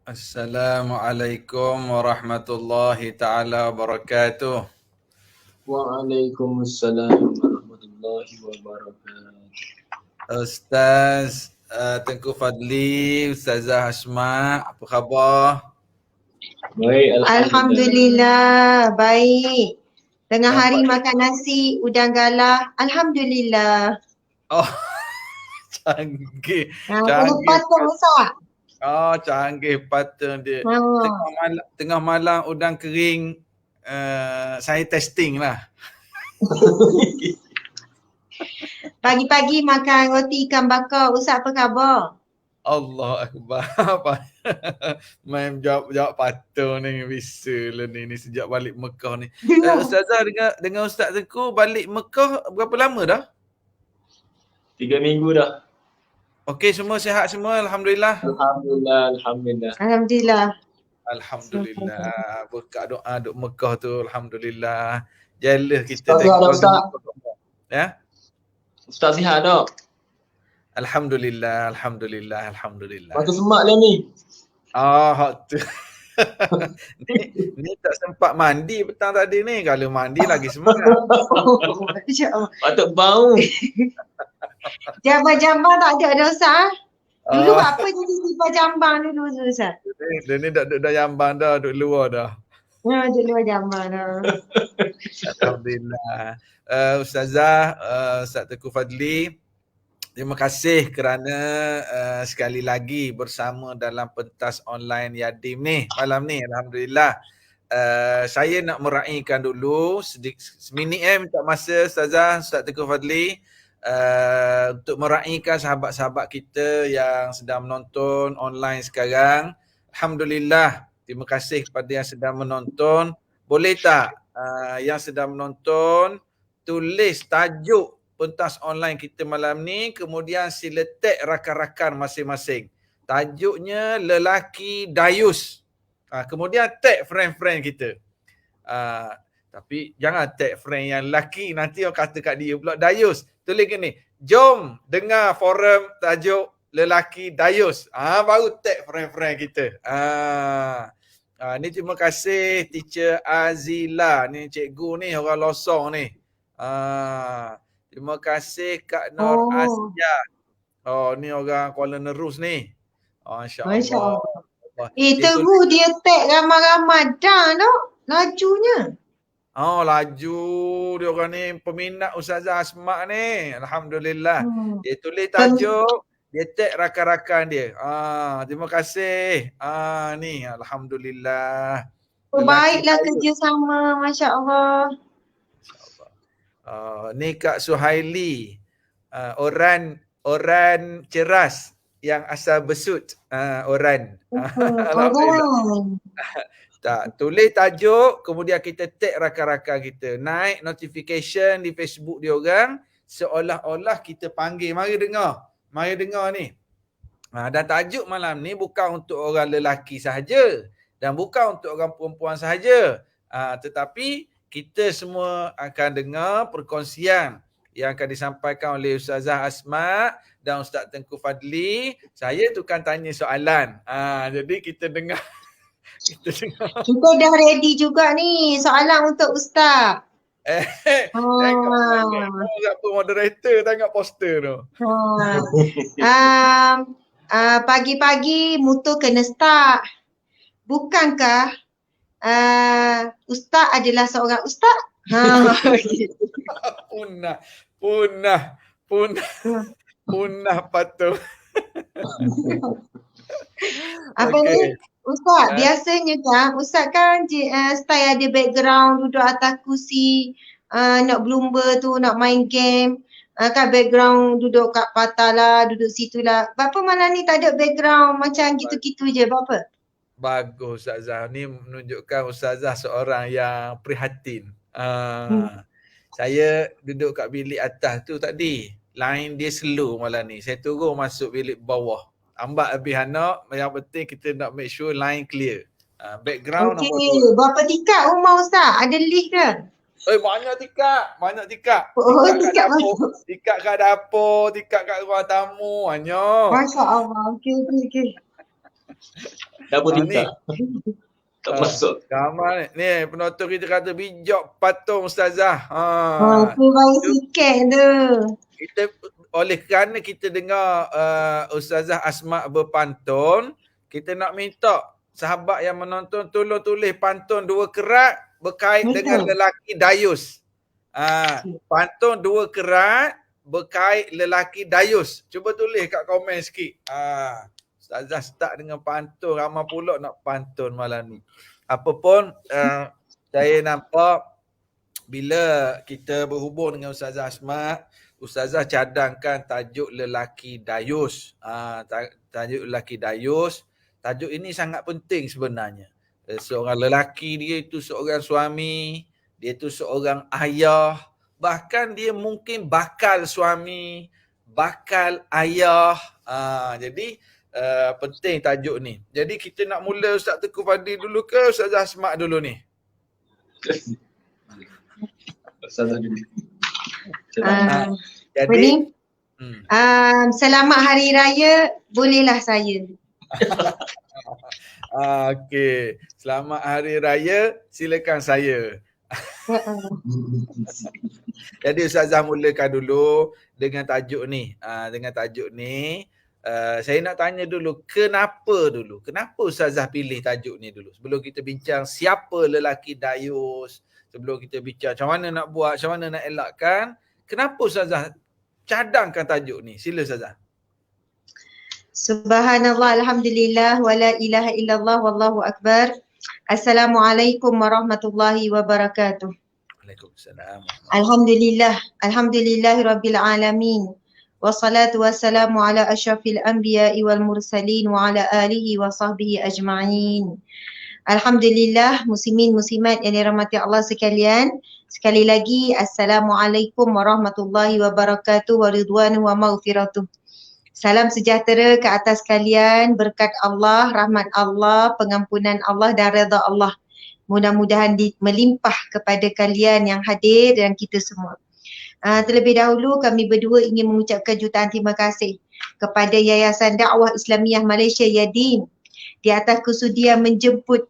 Assalamualaikum warahmatullahi taala wabarakatuh. Waalaikumsalam warahmatullahi wabarakatuh. Ustaz Tengku Fadli, Ustazah Hasma, apa khabar? Baik, Alhamdulillah, baik. Tengah hari Dapat. makan nasi, udang galah. Alhamdulillah. Oh, canggih. Kena Canggih. patut Ustaz. Canggih pattern dia. Ha. Tengah malam udang kering, saya testing lah. Pagi-pagi makan roti ikan bakar. Ustaz apa khabar? Allah Akbar. Main jawab patung ni bisa lah ni sejak balik Mekah ni. Ustazah dengan Ustaz Tengku balik Mekah berapa lama dah? 3 minggu dah. Okey, semua sihat semua, alhamdulillah. Alhamdulillah. Alhamdulillah. Berkat doa duk Mekah tu, alhamdulillah. Jealous kita Ustaz sihat tak, Ustaz? Ya. Ustaz sihat tak? Alhamdulillah. Macam semak dia ni. Hak tu. ni tak sempat mandi petang tadi ni. Kalau mandi lagi semangat. Patut bau. Jamban-jamban tak ada dah Ustaz. Dulu apa jadi simpan jamban dulu Ustaz? Dia ni dah jambang dah, duduk luar dah. Duduk luar jamban dah. Alhamdulillah. Ustazah, Ustaz Tengku Fadli, terima kasih kerana sekali lagi bersama dalam pentas online Yadim ni malam ni. Alhamdulillah. Saya nak meraihkan dulu seminit minta masa Ustazah, Ustaz Tengku Fadli, untuk meraihkan sahabat-sahabat kita yang sedang menonton online sekarang. Alhamdulillah. Terima kasih kepada yang sedang menonton. Boleh tak yang sedang menonton tulis tajuk pentas online kita malam ni, kemudian sila tag rakan-rakan masing-masing. Tajuknya Lelaki Dayus. Kemudian tag friend-friend kita. Tapi jangan tag friend yang lelaki, nanti orang kata kat dia pula Dayus. Tulis gini, jom dengar forum tajuk Lelaki Dayus. Baru tag friend-friend kita. Ni terima kasih Teacher Azila. Ni cikgu ni, orang Losong ni. Terima kasih Kak Nur Asia. Ni orang Kuala Nerus ni. Masya Allah. Terus dia tag ramai-ramai dah tak? Lajunya. Laju dia orang ni peminat Ustazah Asma ni. Alhamdulillah. Dia tulis tajuk, dia tag rakan-rakan dia. Terima kasih. Ni alhamdulillah. Baiklah kerjasama, masya-Allah. Ni Kak Suhaili. Orang ceras yang asal besut. Orang. Alhamdulillah. Tak, tulis tajuk, kemudian kita tag rakan-rakan kita. Naik notification di Facebook dia orang, seolah-olah kita panggil, mari dengar ni. Dan tajuk malam ni bukan untuk orang lelaki sahaja dan bukan untuk orang perempuan sahaja. Tetapi kita semua akan dengar perkongsian yang akan disampaikan oleh Ustazah Asma dan Ustaz Tengku Fadli. Saya tukang tanya soalan. Jadi kita dengar. Kita dah ready juga ni soalan untuk Ustaz. Tengok moderator tengok poster tu. Pagi-pagi motor kena start. Bukankah Ustaz adalah seorang ustaz? Punah patut. Apa ni? Ustaz, biasanya kan Ustaz kan style ada background duduk atas kursi, nak berlumba tu, nak main game, kan background duduk kat patah lah, duduk situ lah. Bapa malam ni tak ada background macam gitu-gitu je, bapa? Bagus Ustazah, ni menunjukkan Ustazah seorang yang prihatin. Saya duduk kat bilik atas tu tadi, line dia slow malam ni. Saya turun masuk bilik bawah. Ambat habis anak, yang penting kita nak make sure line clear. Background nombor 2. Berapa tingkat rumah Ustaz? Ada lift ke? Banyak tingkat. Tingkat kat dapur, tingkat kat ruang tamu, banyak. Masya Allah. Okey. Dah pun Ni. tidak. Tak masuk. Gambar ni penonton kita kata bijak patung Ustazah. Tu baru sikit tu. Kita oleh kerana kita dengar Ustazah Asma berpantun, kita nak minta sahabat yang menonton tolong tulis pantun 2 kerat berkait dengan lelaki dayus. Pantun 2 kerat berkait lelaki dayus. Cuba tulis kat komen sikit. Ustazah start dengan pantun, ramai pula nak pantun malam ni. Apapun saya nampak bila kita berhubung dengan Ustazah Asma, Ustazah cadangkan tajuk lelaki dayus. Tajuk lelaki dayus. Tajuk ini sangat penting sebenarnya. Seorang lelaki dia itu seorang suami, dia itu seorang ayah, bahkan dia mungkin bakal suami, bakal ayah. Jadi penting tajuk ni. Jadi kita nak mula Ustaz Tengku Fadli dulu ke Ustazah Asma dulu ni? Ustazah dulu. Jadi selamat hari raya, bolehlah saya. Okey. Selamat hari raya, silakan saya. Jadi Ustazah mulakan dulu dengan tajuk ni. Saya nak tanya dulu, kenapa Ustazah pilih tajuk ni dulu? Sebelum kita bincang siapa lelaki dayus, sebelum kita bincang macam mana nak buat, macam mana nak elakkan, kenapa Ustazah cadangkan tajuk ni? Sila Ustazah. Subhanallah, alhamdulillah, wa la ilaha illallah, wallahu akbar. Assalamualaikum warahmatullahi wabarakatuh. Waalaikumsalam. Alhamdulillahi rabbil alamin. Wassalatu wassalamu ala asyrafil anbiya'i wal mursalin wa ala alihi wa sahbihi ajma'in. Alhamdulillah, muslimin muslimat yang dirahmati Allah sekalian. Sekali lagi, Assalamualaikum warahmatullahi wabarakatuh wa ridwanuhu wa maghfiratuh. Salam sejahtera ke atas kalian, berkat Allah, rahmat Allah, pengampunan Allah dan redha Allah. Mudah-mudahan melimpah kepada kalian yang hadir dan kita semua. Terlebih dahulu kami berdua ingin mengucapkan jutaan terima kasih kepada Yayasan Dakwah Islamiah Malaysia Yadim di atas kesudian menjemput,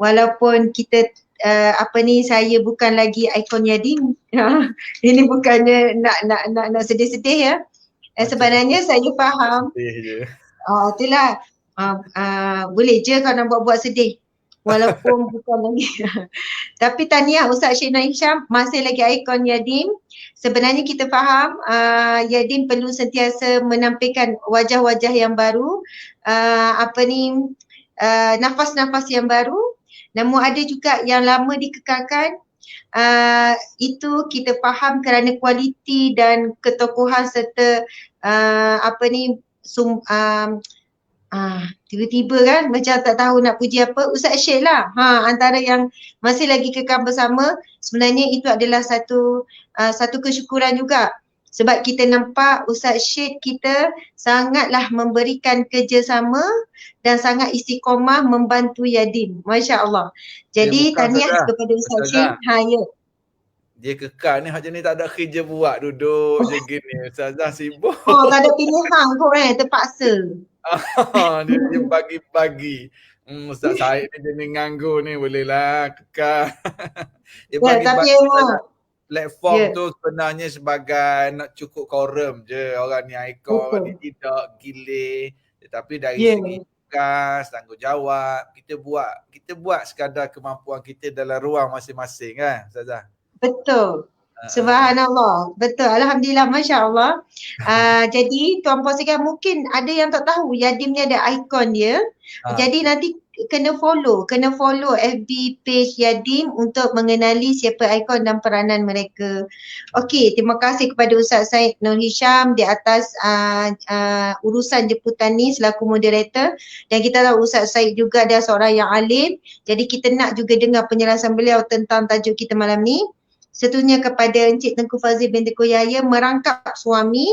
walaupun kita saya bukan lagi ikon Yadim. Ini bukannya nak sedih-sedih ya. Sebenarnya saya faham. Itulah. Boleh je kalau nak buat sedih. Walaupun bukan lagi. Tapi tahniah Ustaz Sheikh Nur Hisham masih lagi ikon Yadim. Sebenarnya kita faham Yadim perlu sentiasa menampilkan wajah-wajah yang baru, nafas-nafas yang baru. Namun ada juga yang lama dikekalkan. Itu kita faham kerana kualiti dan ketokohan serta tiba-tiba kan macam tak tahu nak puji apa, Ustaz Syed lah. Antara yang masih lagi kekal bersama, sebenarnya itu adalah satu kesyukuran juga. Sebab kita nampak Ustaz Syed kita sangatlah memberikan kerjasama dan sangat istiqomah membantu Yadim. Masya Allah. Jadi tahniah kepada Ustaz Syed. Ya. Dia kekal ni macam ni tak ada kerja buat, duduk je gini. Ustazah sibuk. Tak ada pilihan kot terpaksa. Dia bagi-bagi. Ustaz Syed ni jenis nganggur ni, bolehlah kekal. Dia bagi-bagi platform tu sebenarnya sebagai nak cukup korum je. Orang ni ikon, orang ni tidak gile. Tetapi dari segi tugas, tanggungjawab, kita buat sekadar kemampuan kita dalam ruang masing-masing kan Ustazah? Betul. Subhanallah. Betul. Alhamdulillah. Masya Allah. Jadi Tuan Puan sekalian, mungkin ada yang tak tahu Yadim ni ada ikon dia. Jadi nanti kena follow FB page Yadim untuk mengenali siapa ikon dan peranan mereka. Okey, terima kasih kepada Ustaz Syed Nur Hisham di atas urusan jemputan ni selaku moderator. Dan kita tahu Ustaz Syed juga dia seorang yang alim. Jadi kita nak juga dengar penjelasan beliau tentang tajuk kita malam ni. Setunya kepada Encik Tengku Fazil binti Yahya merangkap suami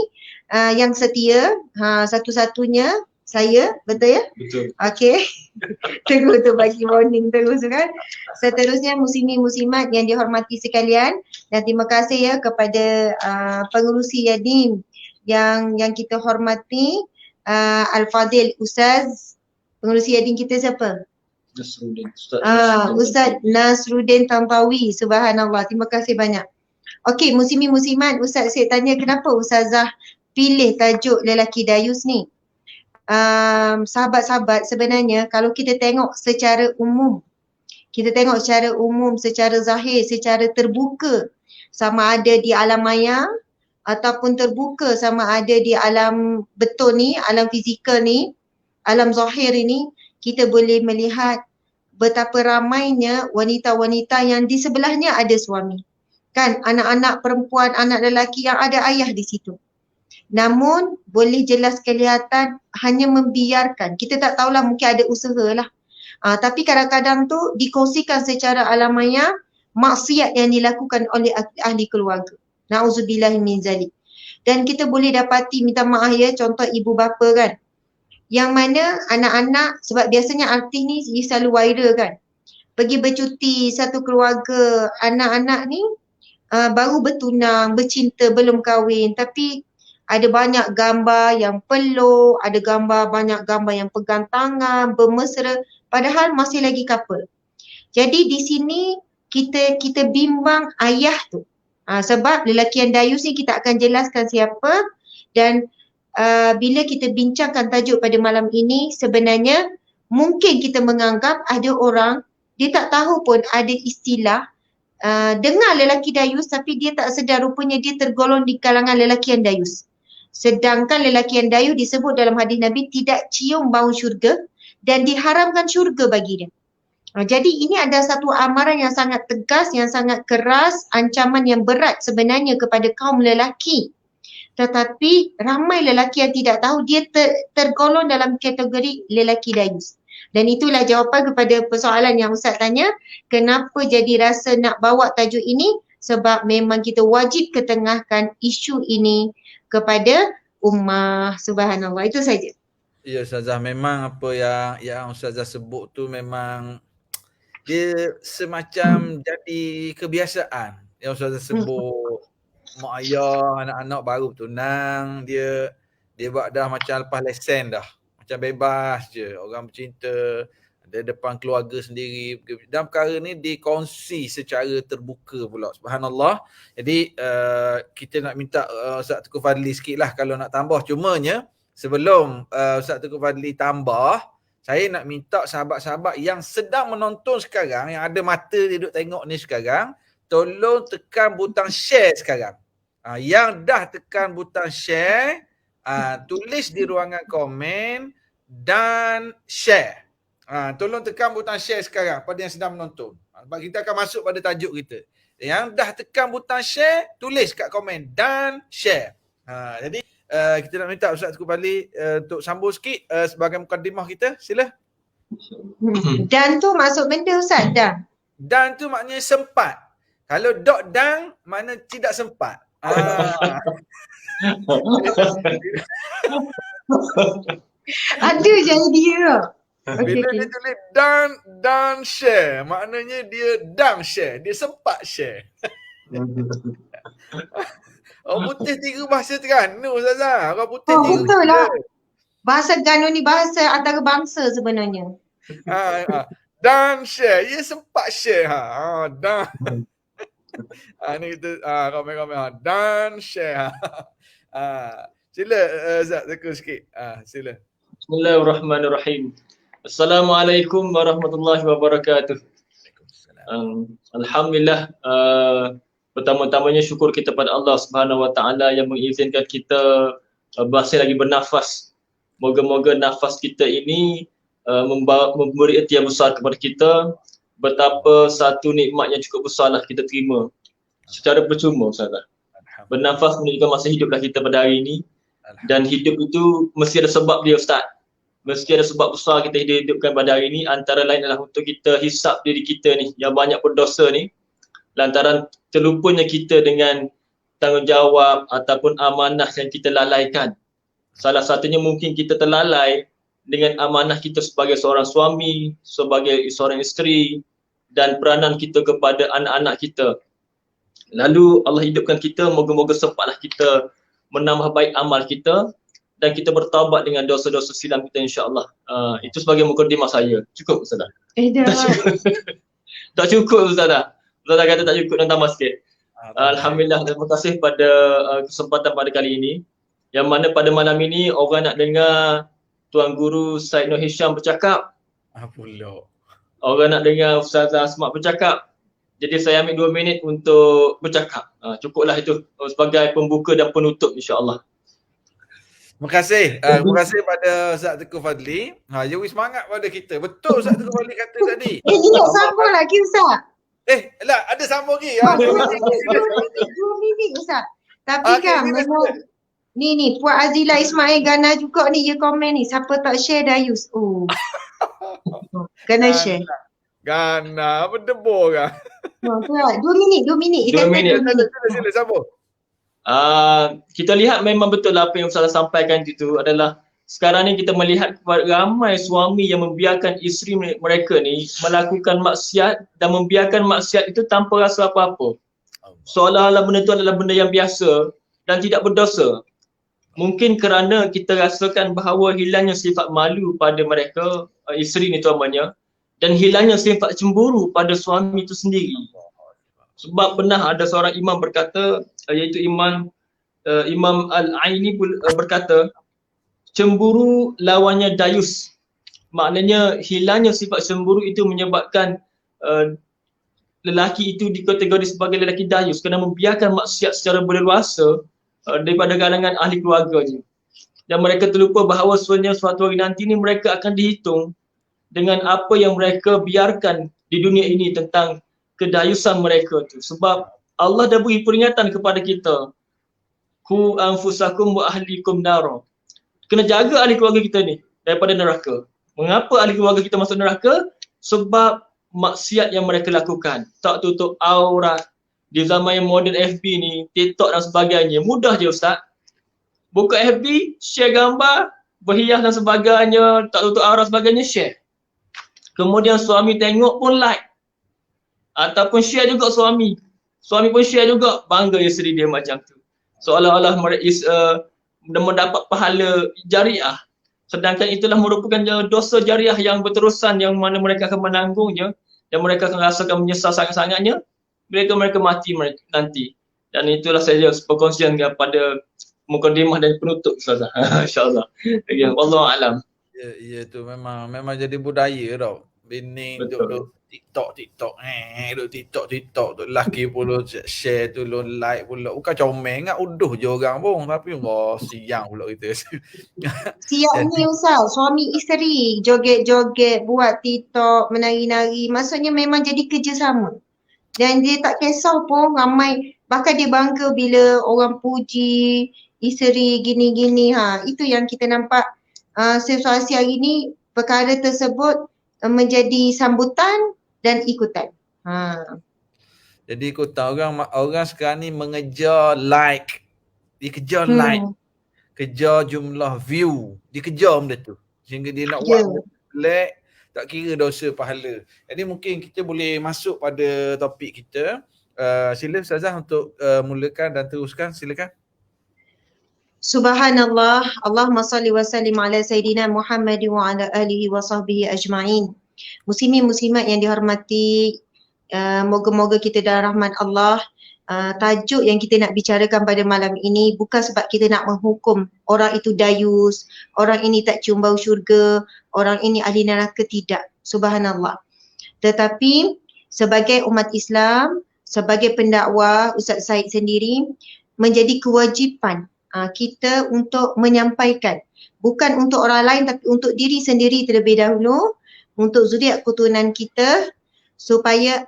yang setia, satu-satunya saya, betul ya? Betul. Okey. Tunggu tu bagi warning terus kan. Seterusnya muslimin muslimat yang dihormati sekalian, dan terima kasih ya kepada pengerusi Yadim yang kita hormati, Al-Fadil Ustaz Pengerusi Yadim kita siapa? Nasruddin. Ustaz Ustaz Nasruddin Tantawi. Subhanallah. Terima kasih banyak. Okey, muslimin muslimat, Ustaz saya tanya kenapa Ustazah pilih tajuk lelaki dayus ni? Sahabat-sahabat, sebenarnya kalau kita tengok secara umum, secara zahir, secara terbuka, sama ada di alam maya ataupun terbuka sama ada di alam betul ni, alam fizikal ni, alam zahir ini, kita boleh melihat betapa ramainya wanita-wanita yang di sebelahnya ada suami. Kan, anak-anak perempuan, anak lelaki yang ada ayah di situ. Namun boleh jelas kelihatan hanya membiarkan. Kita tak tahulah, mungkin ada usaha lah. Tapi kadang-kadang tu dikongsikan secara alamiah maksiat yang dilakukan oleh ahli keluarga. Na'udzubillah min zalik. Dan kita boleh dapati, minta maaf ya, contoh ibu bapa kan. Yang mana anak-anak, sebab biasanya artis ni selalu viral kan. Pergi bercuti satu keluarga, anak-anak ni baru bertunang, bercinta, belum kahwin, tapi ada banyak gambar yang peluk, ada banyak gambar yang pegang tangan, bermesra, padahal masih lagi couple. Jadi di sini kita bimbang ayah tu. Sebab lelaki yang dayus ni kita akan jelaskan siapa, dan bila kita bincangkan tajuk pada malam ini, sebenarnya mungkin kita menganggap ada orang dia tak tahu pun ada istilah dengar lelaki dayus, tapi dia tak sedar rupanya dia tergolong di kalangan lelaki yang dayus. Sedangkan lelaki yang dayus disebut dalam hadis Nabi tidak cium bau syurga dan diharamkan syurga bagi dia. Jadi ini ada satu amaran yang sangat tegas, yang sangat keras, ancaman yang berat sebenarnya kepada kaum lelaki. Tetapi ramai lelaki yang tidak tahu dia tergolong dalam kategori lelaki dayus. Dan itulah jawapan kepada persoalan yang Ustaz tanya, kenapa jadi rasa nak bawa tajuk ini? Sebab memang kita wajib ketengahkan isu ini kepada ummah. Subhanallah. Itu saja. Ya Ustazah, memang apa yang Ustazah sebut tu memang dia semacam jadi kebiasaan. Yang Ustazah sebut mak ayah, anak-anak baru tunang, dia buat dah macam lepas lesen dah. Macam bebas je, orang bercinta, ada depan keluarga sendiri. Dan perkara ni dikongsi secara terbuka pula. Subhanallah. Jadi kita nak minta Ustaz Tengku Fadli sikit lah kalau nak tambah. Cumanya sebelum Ustaz Tengku Fadli tambah, saya nak minta sahabat-sahabat yang sedang menonton sekarang, yang ada mata dia duduk tengok ni sekarang, tolong tekan butang share sekarang. Yang dah tekan butang share, tulis di ruangan komen dan share. Tolong tekan butang share sekarang pada yang sedang menonton. Sebab kita akan masuk pada tajuk kita. Yang dah tekan butang share, tulis kat komen dan share. Jadi kita nak minta Ustaz Tengku Fadli untuk sambung sikit sebagai mukadimah kita. Sila. Dan tu maksud benda Ustaz, dan. Dan tu maknanya sempat. Kalau dot dan makna tidak sempat. Ada je dia. Bila dia tulis dan share, maknanya dia dan share, dia sempat share. Orang putih tiga bahasa Terengganu Ustazah. Orang putih tiga. Betul lah. Bahasa Terengganu ni bahasa antarabangsa sebenarnya. Dan share, dia sempat share. Dan. Ni kita komen-komen. Dan share. Sila Ustaz Tengku sikit. Sila. Bismillahirrahmanirrahim. Assalamualaikum warahmatullahi wabarakatuh. Alhamdulillah, pertama-tamanya syukur kita pada Allah Subhanahu Wa Taala yang mengizinkan kita masih lagi bernafas. Moga-moga nafas kita ini memberi erti yang besar kepada kita. Betapa satu nikmat yang cukup besarlah kita terima secara percuma Ustazah. Bernafas menunjukkan masa hiduplah kita pada hari ini. Dan hidup itu mesti ada sebab dia Ustaz. Mesti ada sebab besar kita hidupkan pada hari ini. Antara lain adalah untuk kita hisap diri kita ni yang banyak berdosa ni, lantaran terlupanya kita dengan tanggungjawab ataupun amanah yang kita lalaikan. Salah satunya mungkin kita terlalai dengan amanah kita sebagai seorang suami, sebagai seorang isteri, dan peranan kita kepada anak-anak kita. Lalu Allah hidupkan kita, moga-moga sempatlah kita menambah baik amal kita, dan kita bertaubat dengan dosa-dosa silam kita insya-Allah. Itu sebagai mukadimah saya. Cukup Ustazah? Dah. Tak cukup. Tak cukup Ustazah. Ustazah kata tak cukup dan tambah sikit. Alhamdulillah, terima kasih pada kesempatan pada kali ini. Yang mana pada malam ini orang nak dengar Tuan Guru Syed Nur Hisham bercakap. Pula. Orang nak dengar Ustazah Asma bercakap. Jadi saya ambil 2 minit untuk bercakap. Cukuplah itu sebagai pembuka dan penutup insya-Allah. Terima kasih pada Ustaz Tengku Fadli. Dia wis semangat pada kita. Betul Ustaz Tengku Fadli kata tadi. Ini nak sambung lagi Ustaz. Lah ada sambung lagi. 2 minit Ustaz. Tapi Okey, kan sila, memang ni Puan Azila Ismail Gana juga ni dia komen ni. Siapa tak share Dayus. Kena share. Gana berdebur kan. 2 minit. 2 minit. Dia 2 kata minit. 2 minit. Sila sambung. Kita lihat memang betul apa yang Ustazah sampaikan itu adalah sekarang ni kita melihat ramai suami yang membiarkan isteri mereka ni melakukan maksiat dan membiarkan maksiat itu tanpa rasa apa-apa. Seolah-olah benda itu adalah benda yang biasa dan tidak berdosa. Mungkin kerana kita rasakan bahawa hilangnya sifat malu pada mereka, isteri ni terutamanya, dan hilangnya sifat cemburu pada suami itu sendiri. Sebab pernah ada seorang imam berkata, iaitu Imam Al-Aini berkata, cemburu lawannya dayus. Maknanya hilangnya sifat cemburu itu menyebabkan lelaki itu dikategori sebagai lelaki dayus kerana membiarkan maksiat secara berleluasa daripada kalangan ahli keluarganya. Dan mereka terlupa bahawa sebenarnya suatu hari nanti ni mereka akan dihitung dengan apa yang mereka biarkan di dunia ini tentang kedayusan mereka tu. Sebab Allah dah beri peringatan kepada kita. Ku anfusakum wa ahlikum nara. Kena jaga ahli keluarga kita ni daripada neraka. Mengapa ahli keluarga kita masuk neraka? Sebab maksiat yang mereka lakukan. Tak tutup aurat. Di zaman yang moden FB ni, TikTok dan sebagainya. Mudah je Ustaz. Buka FB, share gambar, berhias dan sebagainya, tak tutup aurat sebagainya, share. Kemudian suami tengok pun like. Ataupun share juga suami. Suami pun share juga, bangga isteri dia macam tu. Seolah-olah mendapat pahala jariah. Sedangkan itulah merupakan dosa jariah yang berterusan yang mana mereka akan menanggungnya dan mereka akan rasakan menyesal sangat-sangatnya mereka mati nanti. Dan itulah saya perkongsian kepada mukadimah dan penutup Ustazah. InsyaAllah. Wallahu a'lam. Ya tu memang jadi budaya tau. Bini duk TikTok duk TikTok duk laki pula share tu lo like pula. Bukan comel ingat uduh je orang pun tapi siang pula kita. Siap ni Ustaz, suami isteri joget-joget, buat TikTok, menari-nari. Maksudnya memang jadi kerjasama. Dan dia tak kisah pun ramai, bahkan dia bangga bila orang puji isteri gini-gini. Itu yang kita nampak situasi hari ni, perkara tersebut menjadi sambutan dan ikutan. Jadi ikutan orang sekarang ni mengejar like. Dia kejar like. Kejar jumlah view. Dia kejar benda tu. Sehingga dia nak buat like, tak kira dosa pahala. Jadi mungkin kita boleh masuk pada topik kita. Sila Ustazah untuk mulakan dan teruskan. Silakan. Subhanallah, Allahumma salli wa sallim ala Sayyidina Muhammad wa ala alihi wa sahbihi ajma'in. Muslimin muslimat yang dihormati, moga-moga kita dalam rahmat Allah. Tajuk yang kita nak bicarakan pada malam ini bukan sebab kita nak menghukum orang itu dayus, orang ini tak cium bau syurga, orang ini ahli neraka, tidak. Subhanallah. Tetapi sebagai umat Islam, sebagai pendakwah, Ustaz Syed sendiri menjadi kewajipan kita untuk menyampaikan, bukan untuk orang lain tapi untuk diri sendiri terlebih dahulu, untuk zuriat keturunan kita, supaya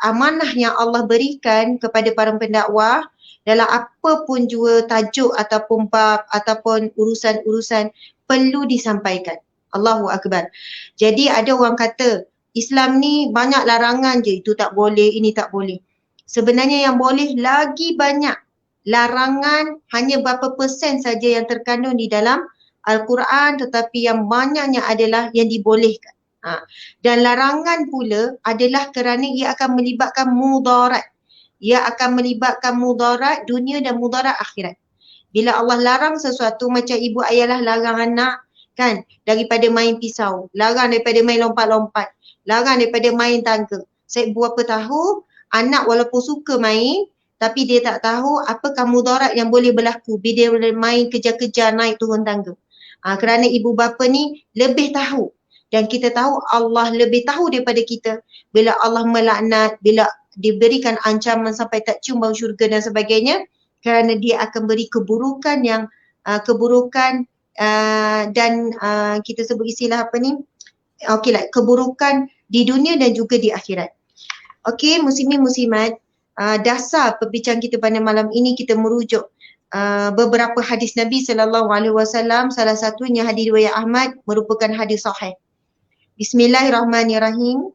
amanah yang Allah berikan kepada para pendakwah dalam apa pun jua tajuk ataupun bab ataupun urusan-urusan perlu disampaikan. Allahu Akbar. Jadi ada orang kata Islam ni banyak larangan je, itu tak boleh, ini tak boleh. Sebenarnya yang boleh lagi banyak. Larangan hanya berapa persen saja yang terkandung di dalam Al-Quran, tetapi yang banyaknya adalah yang dibolehkan. Dan larangan pula adalah kerana ia akan melibatkan mudarat. Ia akan melibatkan mudarat dunia dan mudarat akhirat. Bila Allah larang sesuatu macam ibu ayahlah larang anak kan daripada main pisau, larang daripada main lompat-lompat, larang daripada main tangga. Saya ibu apa tahu anak walaupun suka main tapi dia tak tahu apakah mudarat yang boleh berlaku bila dia main kejar-kejar naik turun tangga. Kerana ibu bapa ni lebih tahu dan kita tahu Allah lebih tahu daripada kita. Bila Allah melaknat, bila diberikan ancaman sampai tak cium bau syurga dan sebagainya, kerana dia akan beri keburukan yang keburukan dan kita sebut istilah apa ni, okeylah, keburukan di dunia dan juga di akhirat. Okey, muslimin muslimat, dasar perbincangan kita pada malam ini kita merujuk beberapa hadis Nabi SAW. Salah satunya hadis riwayat Ahmad merupakan hadis sahih. Bismillahirrahmanirrahim.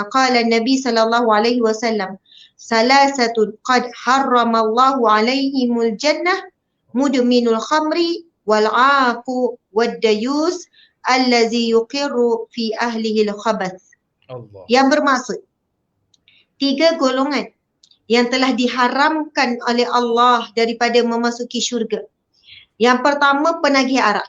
Qala Nabi SAW, salasatun qad harramallahu alaihimul jannah mudminul khamri wal aqu wad dayus allazi yuqirru fi ahlihi al khabath. Allah. Yang bermaksud 3 golongan yang telah diharamkan oleh Allah daripada memasuki syurga. Yang pertama, penagih arak.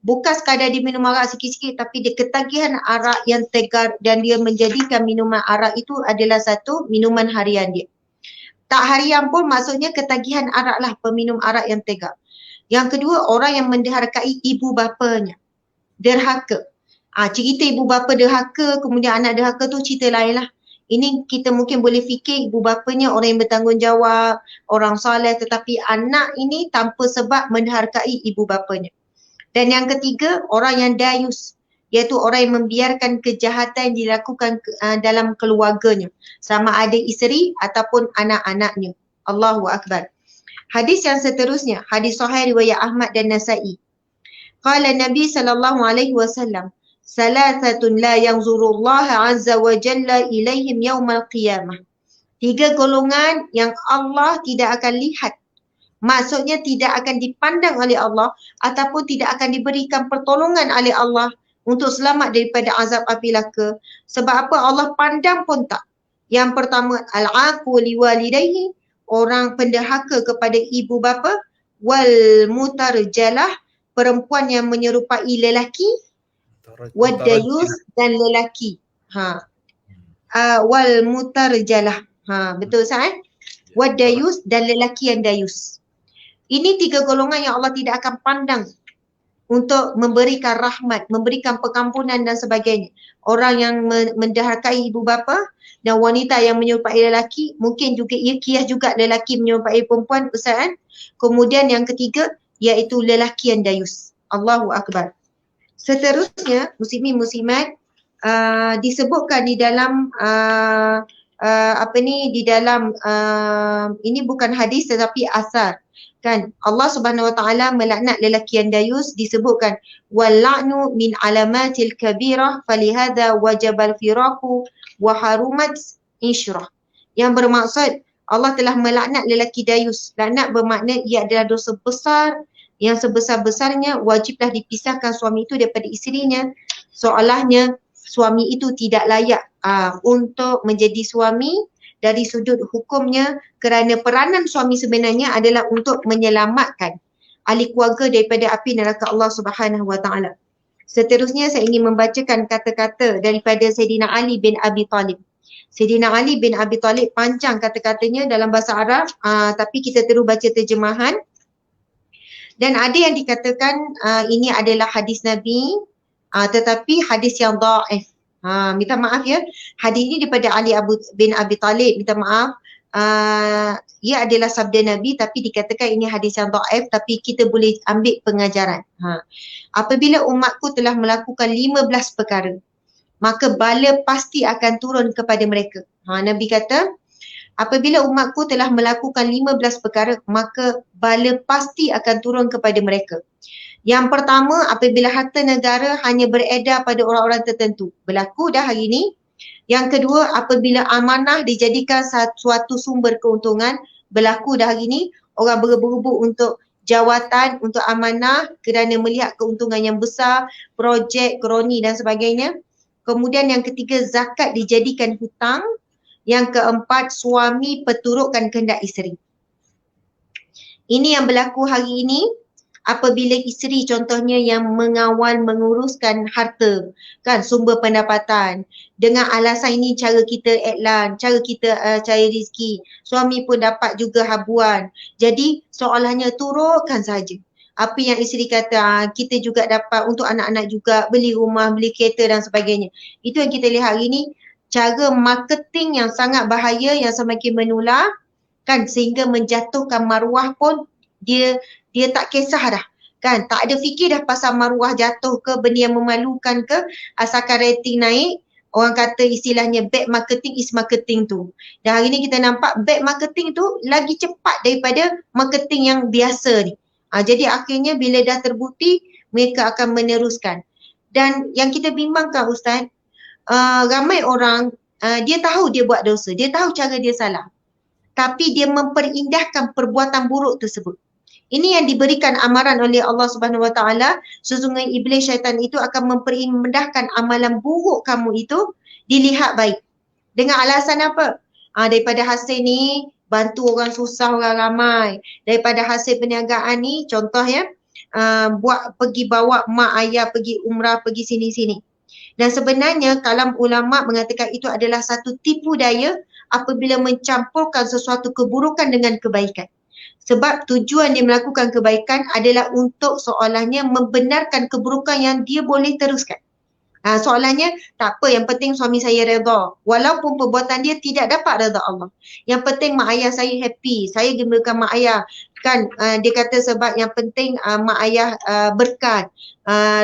Bukan sekadar dia minum arak sikit-sikit tapi dia ketagihan arak yang tegar dan dia menjadikan minuman arak itu adalah satu minuman harian dia. Tak harian pun maksudnya ketagihan arak lah, peminum arak yang tegar. Yang kedua, orang yang menderhakai ibu bapanya. Derhaka. Cerita ibu bapa derhaka kemudian anak derhaka tu cerita lain lah. Ini kita mungkin boleh fikir ibu bapanya orang yang bertanggungjawab, orang soleh, tetapi anak ini tanpa sebab menderhakai ibu bapanya. Dan yang ketiga, orang yang dayus, iaitu orang yang membiarkan kejahatan dilakukan dalam keluarganya, sama ada isteri ataupun anak-anaknya. Allahu Akbar. Hadis yang seterusnya, hadis sahih riwayat Ahmad dan Nasa'i. Qala Nabi SAW, salasatun la yanzurullah azza wa jalla ilaihim yawmal qiyamah. 3 golongan yang Allah tidak akan lihat. Maksudnya tidak akan dipandang oleh Allah ataupun tidak akan diberikan pertolongan oleh Allah untuk selamat daripada azab api neraka. Sebab apa? Allah pandang pun tak. Yang pertama, al-aqu liwalidayhi, orang penderhaka kepada ibu bapa, wal mutarjalah, perempuan yang menyerupai lelaki, wad dayus, dan lelaki. Wal mutarjalah. Betul Ustaz? Wad dayus dan lelaki yang dayus. Ini 3 golongan yang Allah tidak akan pandang untuk memberikan rahmat, memberikan pengampunan dan sebagainya. Orang yang menderhakai ibu bapa dan wanita yang menyerupai lelaki, mungkin juga ia kias juga lelaki menyerupai perempuan, Ustaz kan? Kemudian yang ketiga iaitu lelaki yang dayus. Allahu Akbar. Seterusnya, muslimin muslimat, disebutkan di dalam di dalam ini bukan hadis tetapi asar. Kan Allah Subhanahu wa taala melaknat lelaki yang dayus, disebutkan wal la'nu min alamatil kabirah falihada wajabal firaqu wa harumat insyrah. Yang bermaksud Allah telah melaknat lelaki dayus. Laknat bermakna ia adalah dosa besar yang sebesar-besarnya, wajiblah dipisahkan suami itu daripada isterinya, seolahnya suami itu tidak layak untuk menjadi suami dari sudut hukumnya, kerana peranan suami sebenarnya adalah untuk menyelamatkan ahli keluarga daripada api neraka Allah Subhanahu wa taala. Seterusnya saya ingin membacakan kata-kata daripada Sayyidina Ali bin Abi Talib. Sayyidina Ali bin Abi Talib panjang kata-katanya dalam bahasa Arab, tapi kita terus baca terjemahan. Dan ada yang dikatakan ini adalah hadis Nabi, tetapi hadis yang dhaif. Minta maaf ya, hadis ini daripada Ali bin Abi Talib, minta maaf, ia adalah sabda Nabi tapi dikatakan ini hadis yang dhaif, tapi kita boleh ambil pengajaran. Apabila umatku telah melakukan 15 perkara, maka bala pasti akan turun kepada mereka. Nabi kata, apabila umatku telah melakukan 15 perkara, maka bala pasti akan turun kepada mereka. Yang pertama, apabila harta negara hanya beredar pada orang-orang tertentu. Berlaku dah hari ini. Yang kedua, apabila amanah dijadikan suatu sumber keuntungan. Berlaku dah hari ini. Orang berebut untuk jawatan, untuk amanah kerana melihat keuntungan yang besar, projek, kroni dan sebagainya. Kemudian yang ketiga, zakat dijadikan hutang. Yang keempat, suami perturutkan kehendak isteri. Ini yang berlaku hari ini apabila isteri contohnya yang mengawal menguruskan harta, kan, sumber pendapatan. Dengan alasan ini cara kita iklan, cara kita cari rezeki. Suami pun dapat juga habuan. Jadi soalannya turutkan saja. Apa yang isteri kata, kita juga dapat untuk anak-anak juga, beli rumah, beli kereta dan sebagainya. Itu yang kita lihat hari ini, cara marketing yang sangat bahaya yang semakin menular, kan, sehingga menjatuhkan maruah pun dia tak kisah dah, kan, tak ada fikir dah pasal maruah jatuh ke, benda yang memalukan ke, asalkan rating naik. Orang kata istilahnya bad marketing is marketing tu. Dan hari ni kita nampak bad marketing tu lagi cepat daripada marketing yang biasa ni. Jadi akhirnya bila dah terbukti, mereka akan meneruskan. Dan yang kita bimbangkan Ustaz, ramai orang dia tahu dia buat dosa, dia tahu cara dia salah, tapi dia memperindahkan perbuatan buruk tersebut. Ini yang diberikan amaran oleh Allah Subhanahu Wa Taala, sesungguhnya iblis syaitan itu akan memperindahkan amalan buruk kamu itu dilihat baik. Dengan alasan apa? Daripada hasil ni bantu orang susah, orang ramai. Daripada hasil perniagaan ni, contoh ya, buat pergi bawa mak ayah pergi umrah, pergi sini-sini. Dan sebenarnya kalam ulama mengatakan itu adalah satu tipu daya apabila mencampurkan sesuatu keburukan dengan kebaikan. Sebab tujuan dia melakukan kebaikan adalah untuk soalannya membenarkan keburukan yang dia boleh teruskan. Soalannya, tak apa, yang penting suami saya redha. Walaupun perbuatan dia tidak dapat redha Allah. Yang penting mak ayah saya happy, saya gembirakan mak ayah. Kan, dia kata sebab yang penting mak ayah berkat.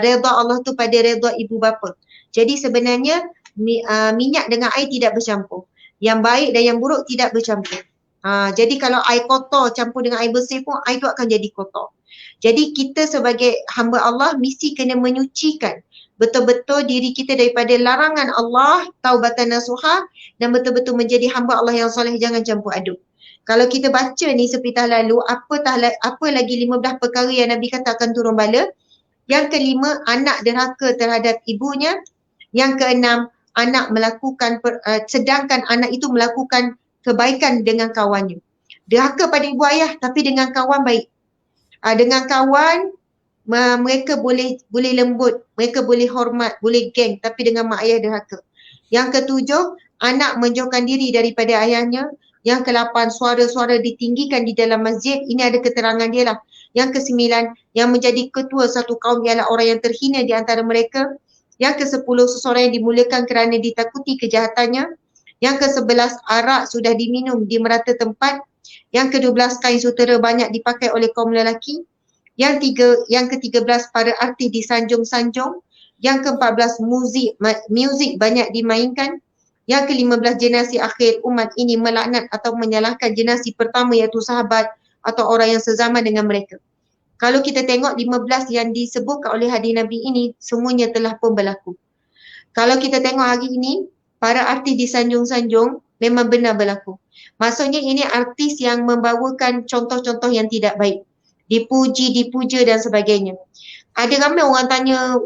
Redha Allah tu pada redha ibu bapa. Jadi sebenarnya minyak dengan air tidak bercampur. Yang baik dan yang buruk tidak bercampur. Jadi kalau air kotor campur dengan air bersih pun, air tu akan jadi kotor. Jadi kita sebagai hamba Allah mesti kena menyucikan betul-betul diri kita daripada larangan Allah, taubatan nasuha, dan betul-betul menjadi hamba Allah yang soleh, jangan campur aduk. Kalau kita baca ni sepitah lalu, apa lagi 15 perkara yang Nabi kata akan turun bala. Yang kelima, anak derhaka terhadap ibunya. Yang keenam, anak melakukan sedangkan anak itu melakukan kebaikan dengan kawannya. Derhaka pada ibu ayah tapi dengan kawan baik. Dengan kawan mereka boleh lembut, mereka boleh hormat, boleh geng, tapi dengan mak ayah derhaka. Yang ketujuh, anak menjauhkan diri daripada ayahnya. Yang ke-8, suara-suara ditinggikan di dalam masjid. Ini ada keterangan dia lah. Yang ke-9, yang menjadi ketua satu kaum ialah orang yang terhina di antara mereka. Yang ke-10, seseorang yang dimuliakan kerana ditakuti kejahatannya. Yang ke-11, arak sudah diminum di merata tempat. Yang ke-12, kain sutera banyak dipakai oleh kaum lelaki. Yang ke-13, para artis disanjung-sanjung. Yang ke-14, muzik banyak dimainkan. Yang ke-15, generasi akhir umat ini melaknat atau menyalahkan generasi pertama iaitu sahabat atau orang yang sezaman dengan mereka. Kalau kita tengok 15 yang disebutkan oleh hadis Nabi ini, semuanya telah pun berlaku. Kalau kita tengok hari ini, para artis disanjung-sanjung memang benar berlaku. Maksudnya ini artis yang membawakan contoh-contoh yang tidak baik. Dipuji, dipuja dan sebagainya. Ada ramai orang tanya,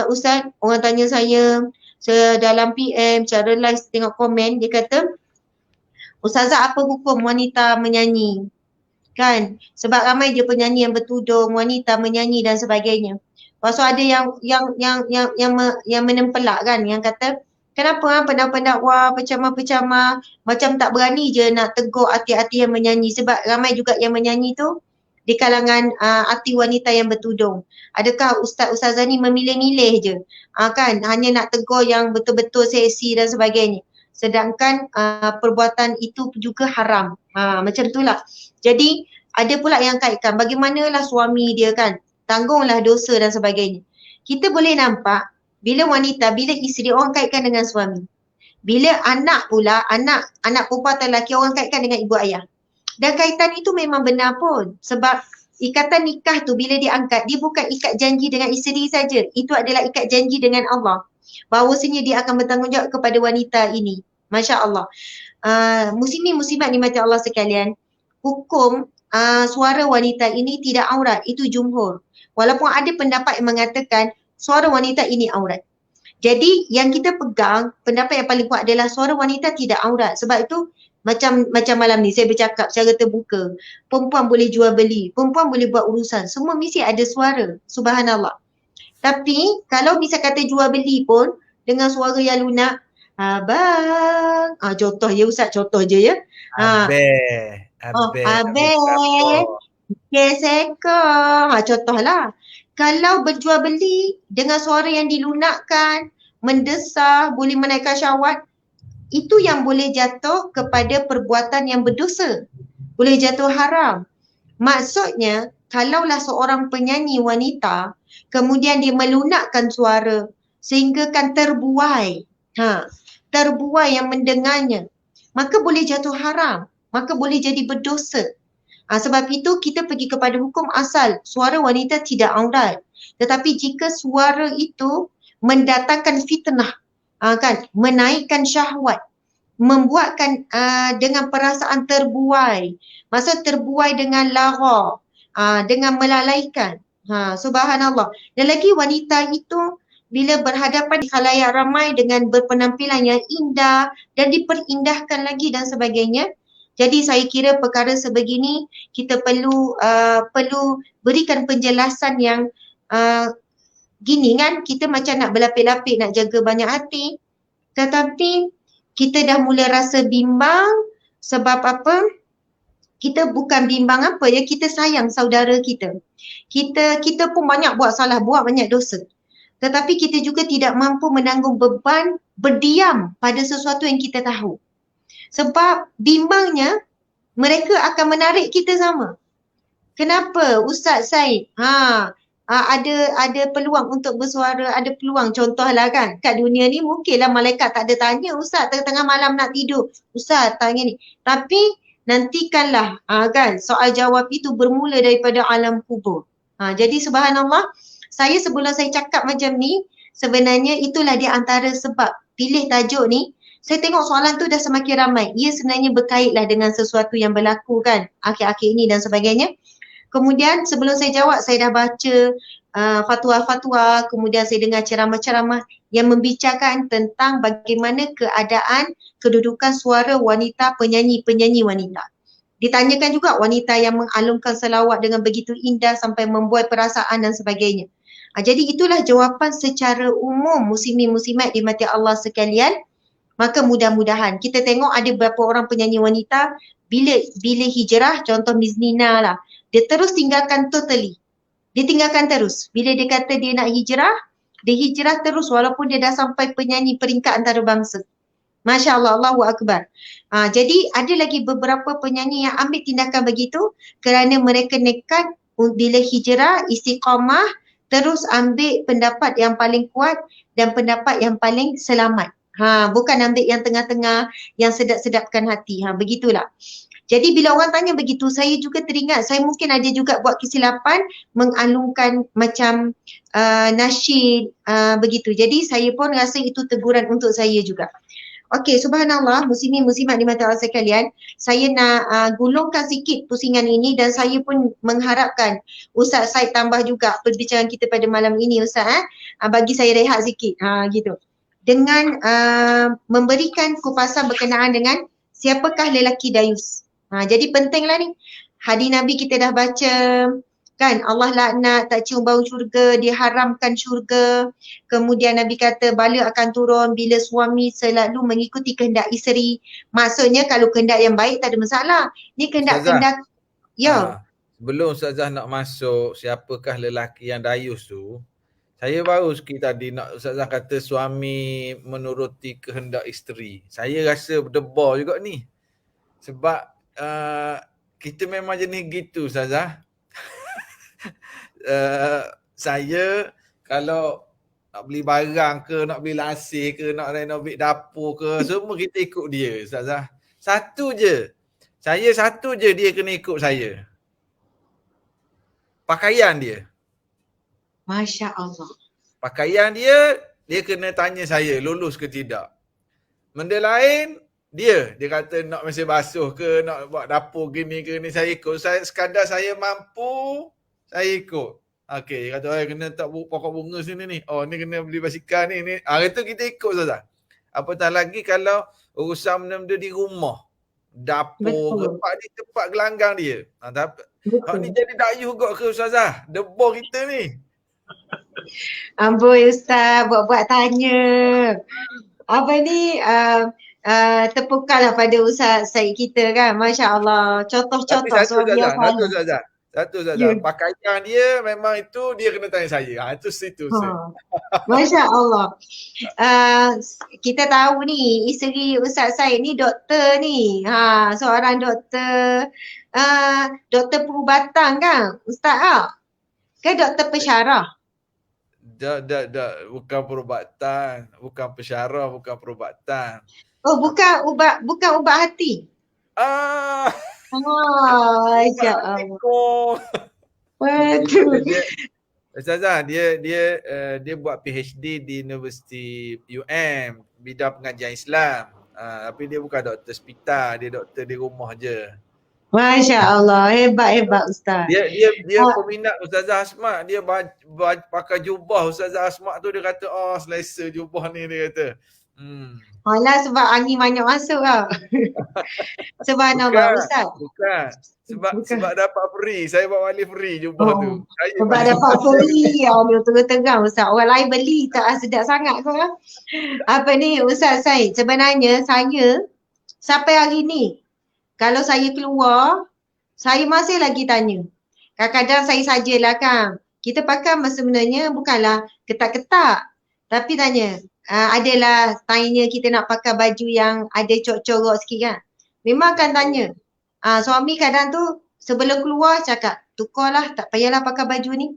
Ustaz, orang tanya saya dalam PM, cara live tengok komen, dia kata, Ustazah, apa hukum wanita menyanyi? Kan? Sebab ramai dia penyanyi yang bertudung, wanita menyanyi dan sebagainya. Lepas tu ada yang menempelak kan, yang kata, kenapa pendak-pendak pecamah-pecamah macam tak berani je nak tegur artis-artis yang menyanyi, sebab ramai juga yang menyanyi tu di kalangan artis wanita yang bertudung. Adakah ustazah ni memilih-milih je? Kan, hanya nak tegur yang betul-betul seksi dan sebagainya. Sedangkan perbuatan itu juga haram. Macam itulah. Jadi ada pula yang kaitkan bagaimanalah suami dia kan, tanggunglah dosa dan sebagainya. Kita boleh nampak bila isteri orang kaitkan dengan suami. Bila anak pula, anak perempuan atau lelaki orang kaitkan dengan ibu ayah. Dan kaitan itu memang benar pun. Sebab ikatan nikah tu bila diangkat, dia bukan ikat janji dengan isteri saja. Itu adalah ikat janji dengan Allah. Bahawasanya dia akan bertanggungjawab kepada wanita ini. Masya Allah. Muslimin-muslimat dimati Allah sekalian. Hukum suara wanita ini tidak aurat. Itu jumhur. Walaupun ada pendapat yang mengatakan suara wanita ini aurat. Jadi yang kita pegang, pendapat yang paling kuat adalah suara wanita tidak aurat. Sebab itu Macam malam ni saya bercakap secara terbuka. Perempuan boleh jual beli, perempuan boleh buat urusan. Semua mesti ada suara. Subhanallah. Tapi kalau misal kata jual beli pun dengan suara yang lunak, abang, contoh je Ustaz, contoh je ya. Abeh. Abeh, seka. Contohlah. Kalau berjual beli dengan suara yang dilunakkan, mendesah, boleh menaikkan syahwat, itu yang boleh jatuh kepada perbuatan yang berdosa. Boleh jatuh haram. Maksudnya, kalaulah seorang penyanyi wanita, kemudian dia melunakkan suara sehingga kan terbuai. Terbuai yang mendengarnya. Maka boleh jatuh haram. Maka boleh jadi berdosa. Sebab itu kita pergi kepada hukum asal. Suara wanita tidak aurat. Tetapi jika suara itu mendatangkan fitnah, kan, menaikkan syahwat, membuatkan dengan perasaan terbuai, maksud terbuai dengan lara, dengan melalaikan. Subhanallah. Dan lagi wanita itu bila berhadapan di khalayak ramai dengan berpenampilan yang indah dan diperindahkan lagi dan sebagainya. Jadi saya kira perkara sebegini kita perlu berikan penjelasan yang gini kan, kita macam nak berlapik-lapik nak jaga banyak hati, tetapi kita dah mula rasa bimbang sebab apa? Kita bukan bimbang apa ya, kita sayang saudara kita. Kita pun banyak buat salah, buat banyak dosa. Tetapi kita juga tidak mampu menanggung beban berdiam pada sesuatu yang kita tahu. Sebab bimbangnya mereka akan menarik kita sama. Kenapa Ustaz Said? Ada peluang untuk bersuara, ada peluang, contohlah kan kat dunia ni mungkinlah malaikat tak ada tanya Ustaz tengah malam nak tidur, Ustaz tanya ni, tapi nantikanlah kan soal jawab itu bermula daripada alam kubur. Jadi subhanallah, saya sebelum saya cakap macam ni, sebenarnya itulah di antara sebab pilih tajuk ni. Saya tengok soalan tu dah semakin ramai. Ia sebenarnya berkaitlah dengan sesuatu yang berlaku kan akhir-akhir ini dan sebagainya. Kemudian sebelum saya jawab, saya dah baca fatwa-fatwa, kemudian saya dengar ceramah-ceramah yang membicarakan tentang bagaimana keadaan kedudukan suara wanita penyanyi-penyanyi wanita. Ditanyakan juga wanita yang mengalungkan selawat dengan begitu indah sampai membuat perasaan dan sebagainya. Jadi itulah jawapan secara umum muslimin-muslimat dimati Allah sekalian. Maka mudah-mudahan kita tengok ada beberapa orang penyanyi wanita bila hijrah, contoh Miss Nina lah, dia terus tinggalkan totally. Dia tinggalkan terus. Bila dia kata dia nak hijrah, dia hijrah terus walaupun dia dah sampai penyanyi peringkat antarabangsa. Masya Allah, Allahu Akbar. Jadi ada lagi beberapa penyanyi yang ambil tindakan begitu kerana mereka nekat bila hijrah, istiqamah, terus ambil pendapat yang paling kuat dan pendapat yang paling selamat. Bukan ambil yang tengah-tengah, yang sedap-sedapkan hati. Begitulah. Jadi bila orang tanya begitu, saya juga teringat, saya mungkin ada juga buat kesilapan mengalungkan macam nasyid begitu. Jadi saya pun rasa itu teguran untuk saya juga. Okey, subhanallah, muslimin muslimat dimati Allah sekalian, saya nak gulungkan sikit pusingan ini dan saya pun mengharapkan Ustaz Said tambah juga perbincangan kita pada malam ini Ustaz. Bagi saya rehat sikit, gitu. Dengan memberikan kupasan berkenaan dengan siapakah lelaki dayus. Jadi pentinglah ni. Hadis Nabi kita dah baca kan, Allah laknat, tak cium bau syurga, diharamkan syurga. Kemudian Nabi kata bala akan turun bila suami selalu mengikuti kehendak isteri. Maksudnya kalau kehendak yang baik tak ada masalah. Ni kehendak-kehendak sebelum Ustazah nak masuk siapakah lelaki yang dayus tu, saya baru sikit tadi nak Ustazah kata suami menuruti kehendak isteri. Saya rasa berdebar juga ni. Sebab kita memang jenis gitu Ustazah. Saya kalau nak beli barang ke, nak beli lasih ke, nak renovate dapur ke, semua kita ikut dia Ustazah. Satu je dia kena ikut saya. Pakaian dia. Masya Allah. Pakaian dia kena tanya saya lulus ke tidak. Benda lain dia kata nak mesin basuh ke, nak buat dapur gini ke ni, saya ikut. Sekadar saya mampu, saya ikut. Okey, dia kata kena tak pokok bunga sini ni. Oh ni kena beli basikal ni. Itu kita ikut Ustazah. Apatah lagi kalau urusan benda-benda di rumah. dapur, Betul. tempat gelanggang dia. Tapi hak ni Betul. jadi dayuh juga ke Ustazah? Debor kita ni. Amboi Ustaz, buat-buat tanya. Apa ni, tepukanlah pada Ustaz Syed kita kan. Masya Allah. Tapi Contoh-contoh satu seorang biasa. Ustazah. Satu Ya. Ustazah. Pakaian dia memang itu dia kena tanya saya. Itu situ. Masya Allah. Kita tahu ni isteri Ustaz Syed ni doktor ni. Seorang doktor doktor perubatan kan Ustaz ke doktor pensyarah? Bukan perubatan, bukan pensyarah, bukan perubatan. Oh, bukan ubat hati. Masya Allah. Betul. Ustazah, dia buat PhD di Universiti UM bidang pengajian Islam. Tapi dia bukan doktor hospital, dia doktor di rumah je. Masya Allah, hebat Ustaz. Dia peminat Ustazah Asma, dia pakai jubah Ustazah Asma tu, dia kata selesa jubah ni, dia kata. Alah, sebab angin banyak masuk lah. Subhanallah Ustaz. Bukan. Sebab dapat free, saya bawa balik free jubah tu. Sebab dapat free, dia terang Ustaz. Orang lain beli tak sedap sangat kau lah. Apa ni Ustaz Syed, sebenarnya saya sampai hari ni kalau saya keluar, saya masih lagi tanya. Kadang-kadang saya sajalah kan. Kita pakai sebenarnya bukanlah ketat-ketat. Tapi tanya, adalah tanya kita nak pakai baju yang ada corok-corok sikit kan. Memang akan tanya. Suami kadang tu sebelum keluar cakap, tukarlah, tak payahlah pakai baju ni.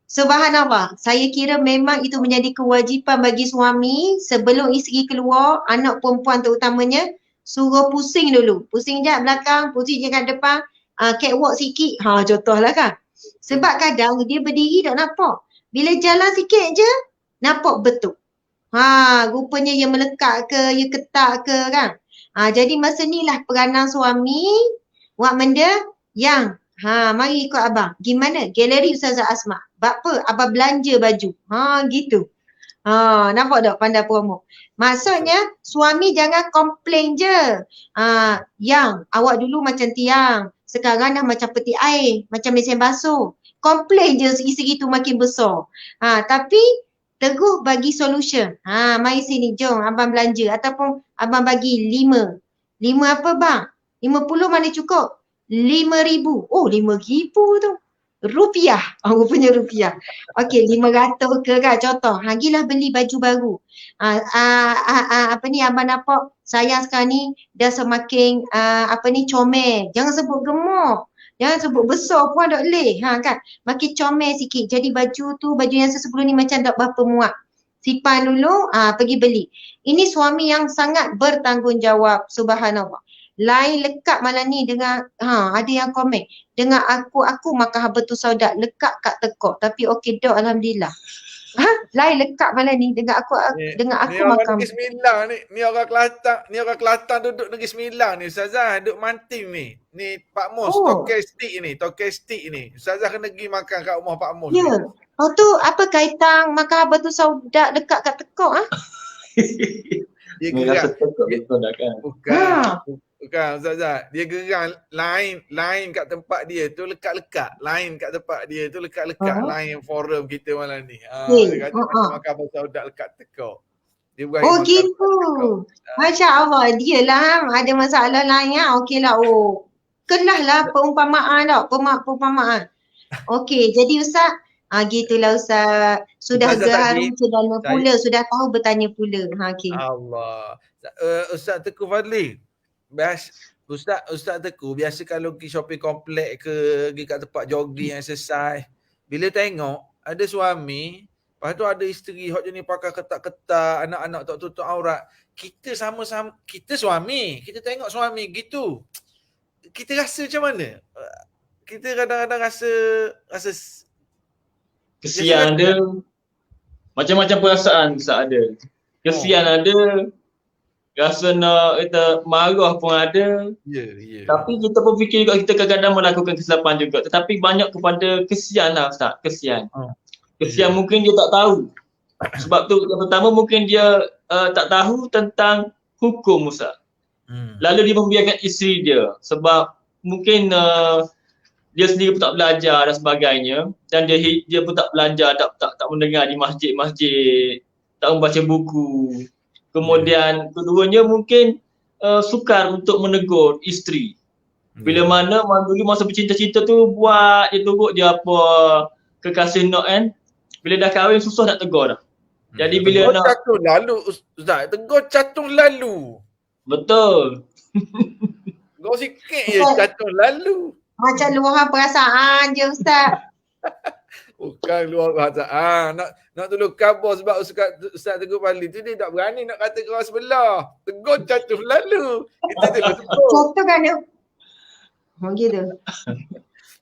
Subhanallah, saya kira memang itu menjadi kewajipan bagi suami sebelum isteri keluar, anak perempuan terutamanya, suruh pusing dulu. Pusing je belakang, pusing je kat depan, catwalk sikit. Contohlah kan. Sebab kadang dia berdiri tak nampak. Bila jalan sikit je, nampak betul. Rupanya ia melekat ke, ia ketak ke kan. Jadi masa ni lah peranan suami buat benda yang mari ikut abang. Gimana? Galeri Ustazah Asma. Apa? Abang belanja baju. Gitu. Nampak tak pandai promo? Maksudnya suami jangan komplain je. Yang awak dulu macam tiang, sekarang dah macam peti air, macam mesin basuh. Komplain je isteri tu makin besar. Tapi teguh bagi solution. Mari sini, jom abang belanja. Ataupun abang bagi 5. 5 apa bang? 50 mana cukup? 5,000. Oh, 5,000 tu. Rupiah. Rupanya rupiah. Okey, 500 ke kan contoh. Gilah beli baju baru. Apa ni abang nampak saya sekarang ni dah semakin comel. Jangan sebut gemuk. Jangan sebut besar pun tak boleh. Kan? Makin comel sikit. Jadi baju tu, baju yang sebelum ni macam tak berapa muat. Simpan dulu, pergi beli. Ini suami yang sangat bertanggungjawab. Subhanallah. Lain lekat malam ni dengan, ada yang komen. Dengan aku makan betul saudat. Lekat kat tekok. Tapi okey dok, Alhamdulillah. Lain lekat malam ni dengan aku ni makan. Negeri Sembilan ni. Ni orang Kelantan duduk Negeri Sembilan ni Ustazah, duduk Manting ni. Ni Pak Mus, Tokek Stick ni. Ustazah kena pergi makan kat rumah Pak Mus. Ya. Tu apa kaitan makan betul saudat dekat kat tekok Dia gerak. Bukan Ustazah, dia gerang lain kat tempat dia tu lekat-lekat. Lain kat tempat dia tu lekat-lekat. Lain forum kita malam ni. Dia kata makan saudat lekat tekok. Dia gitu. Masya Allah, dia lah ada masalah lain okey lah. Kelah lah perumpamaan tau. Perumpamaan. Okey, jadi Ustaz, gitulah Ustaz. Sudah geram, sudah pula, sudah tahu bertanya pula. Okay. Allah. Ustaz Teguh Fadli. Ustaz Teguh biasa kalau pergi shopping komplek ke, pergi kat tempat jogging exercise, bila tengok ada suami, lepas tu ada isteri hok jenis pakai ketat-ketat, anak-anak tak tutup aurat, kita sama-sama, kita suami, kita tengok suami gitu, kita rasa macam mana? Kita kadang-kadang rasa kesian ada, macam-macam perasaan ada. Kesian ada, rasa nak kita marah pun ada. Ya. Tapi kita pun fikir juga kita kadang-kadang melakukan kesilapan juga. Tetapi banyak kepada kesian lah Ustaz, kesian. Kesian mungkin dia tak tahu. Sebab tu yang pertama mungkin dia tak tahu tentang hukum Ustaz. Lalu dia membiarkan isteri dia sebab mungkin dia sendiri pun tak belajar dan sebagainya, dan dia pun tak belajar, tak mendengar di masjid-masjid, tak membaca buku. Kemudian keduanya mungkin sukar untuk menegur isteri. Bila mana dulu masa bercinta-cinta tu buat je turut je apa kekasih nak kan. Bila dah kahwin susah nak tegur dah. Jadi bila nak catung lalu Ustaz, tegur catung lalu. Betul. Tegur sikit je catung lalu. Macam luahan perasaan je Ustaz. Bukan luar bahasa. Nak tolong khabar sebab Ustaz Teguh Fadli tu dia tak berani nak kata ke orang sebelah. Tegur catung lalu. Kita tegur. Contoh kan dia. Gitu.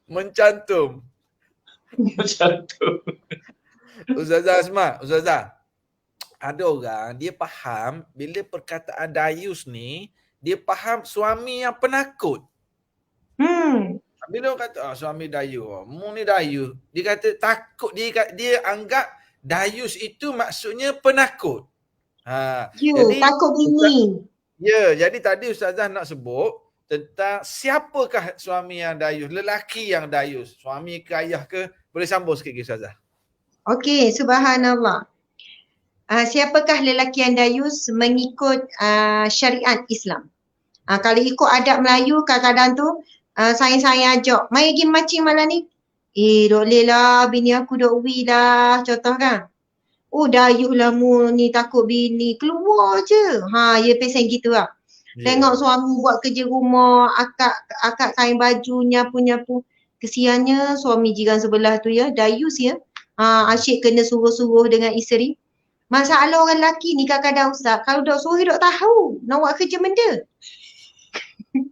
Mencantum. Macam tu. Ustazah Asma, Ustazah. Ada orang dia faham bila perkataan dayus ni, dia faham suami yang penakut. Bila orang kata suami dayu, mu ni dayu, dia kata takut, dia anggap dayus itu maksudnya penakut. Jadi takut bini. Ya, jadi tadi Ustazah nak sebut tentang siapakah suami yang dayus, lelaki yang dayus, suami ke ayah ke, boleh sambung sikit ke Ustazah? Okey, subhanallah. Siapakah lelaki yang dayus mengikut syariat Islam? Kalau ikut adab Melayu kadang-kadang tu saya ajak, mai pergi mancing malam ni. Dok leh lah, bini aku dok wi lah, contoh kan. Dayuh lah mu ni takut bini, keluar je. Ya pesen gitu lah. Tengok suami buat kerja rumah, akak kain baju, nyapu-nyapu. Kesiannya suami jiran sebelah tu ya, dayus ya. Asyik kena suruh-suruh dengan isteri. Masalah orang lelaki ni kadang-kadang Ustaz, kalau dok suruh dok tahu nak buat kerja benda.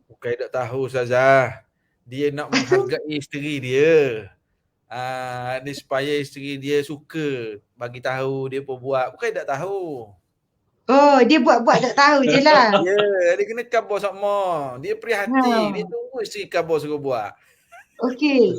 Bukan tak tahu Ustazah. Dia nak menghargai isteri dia. Dia supaya isteri dia suka bagi tahu dia pun buat. Bukan tak tahu. Dia buat-buat tak tahu je lah. Ya, dia kena khabar sama. Dia prihatin. Dia tunggu isteri khabar suruh buat. Okey.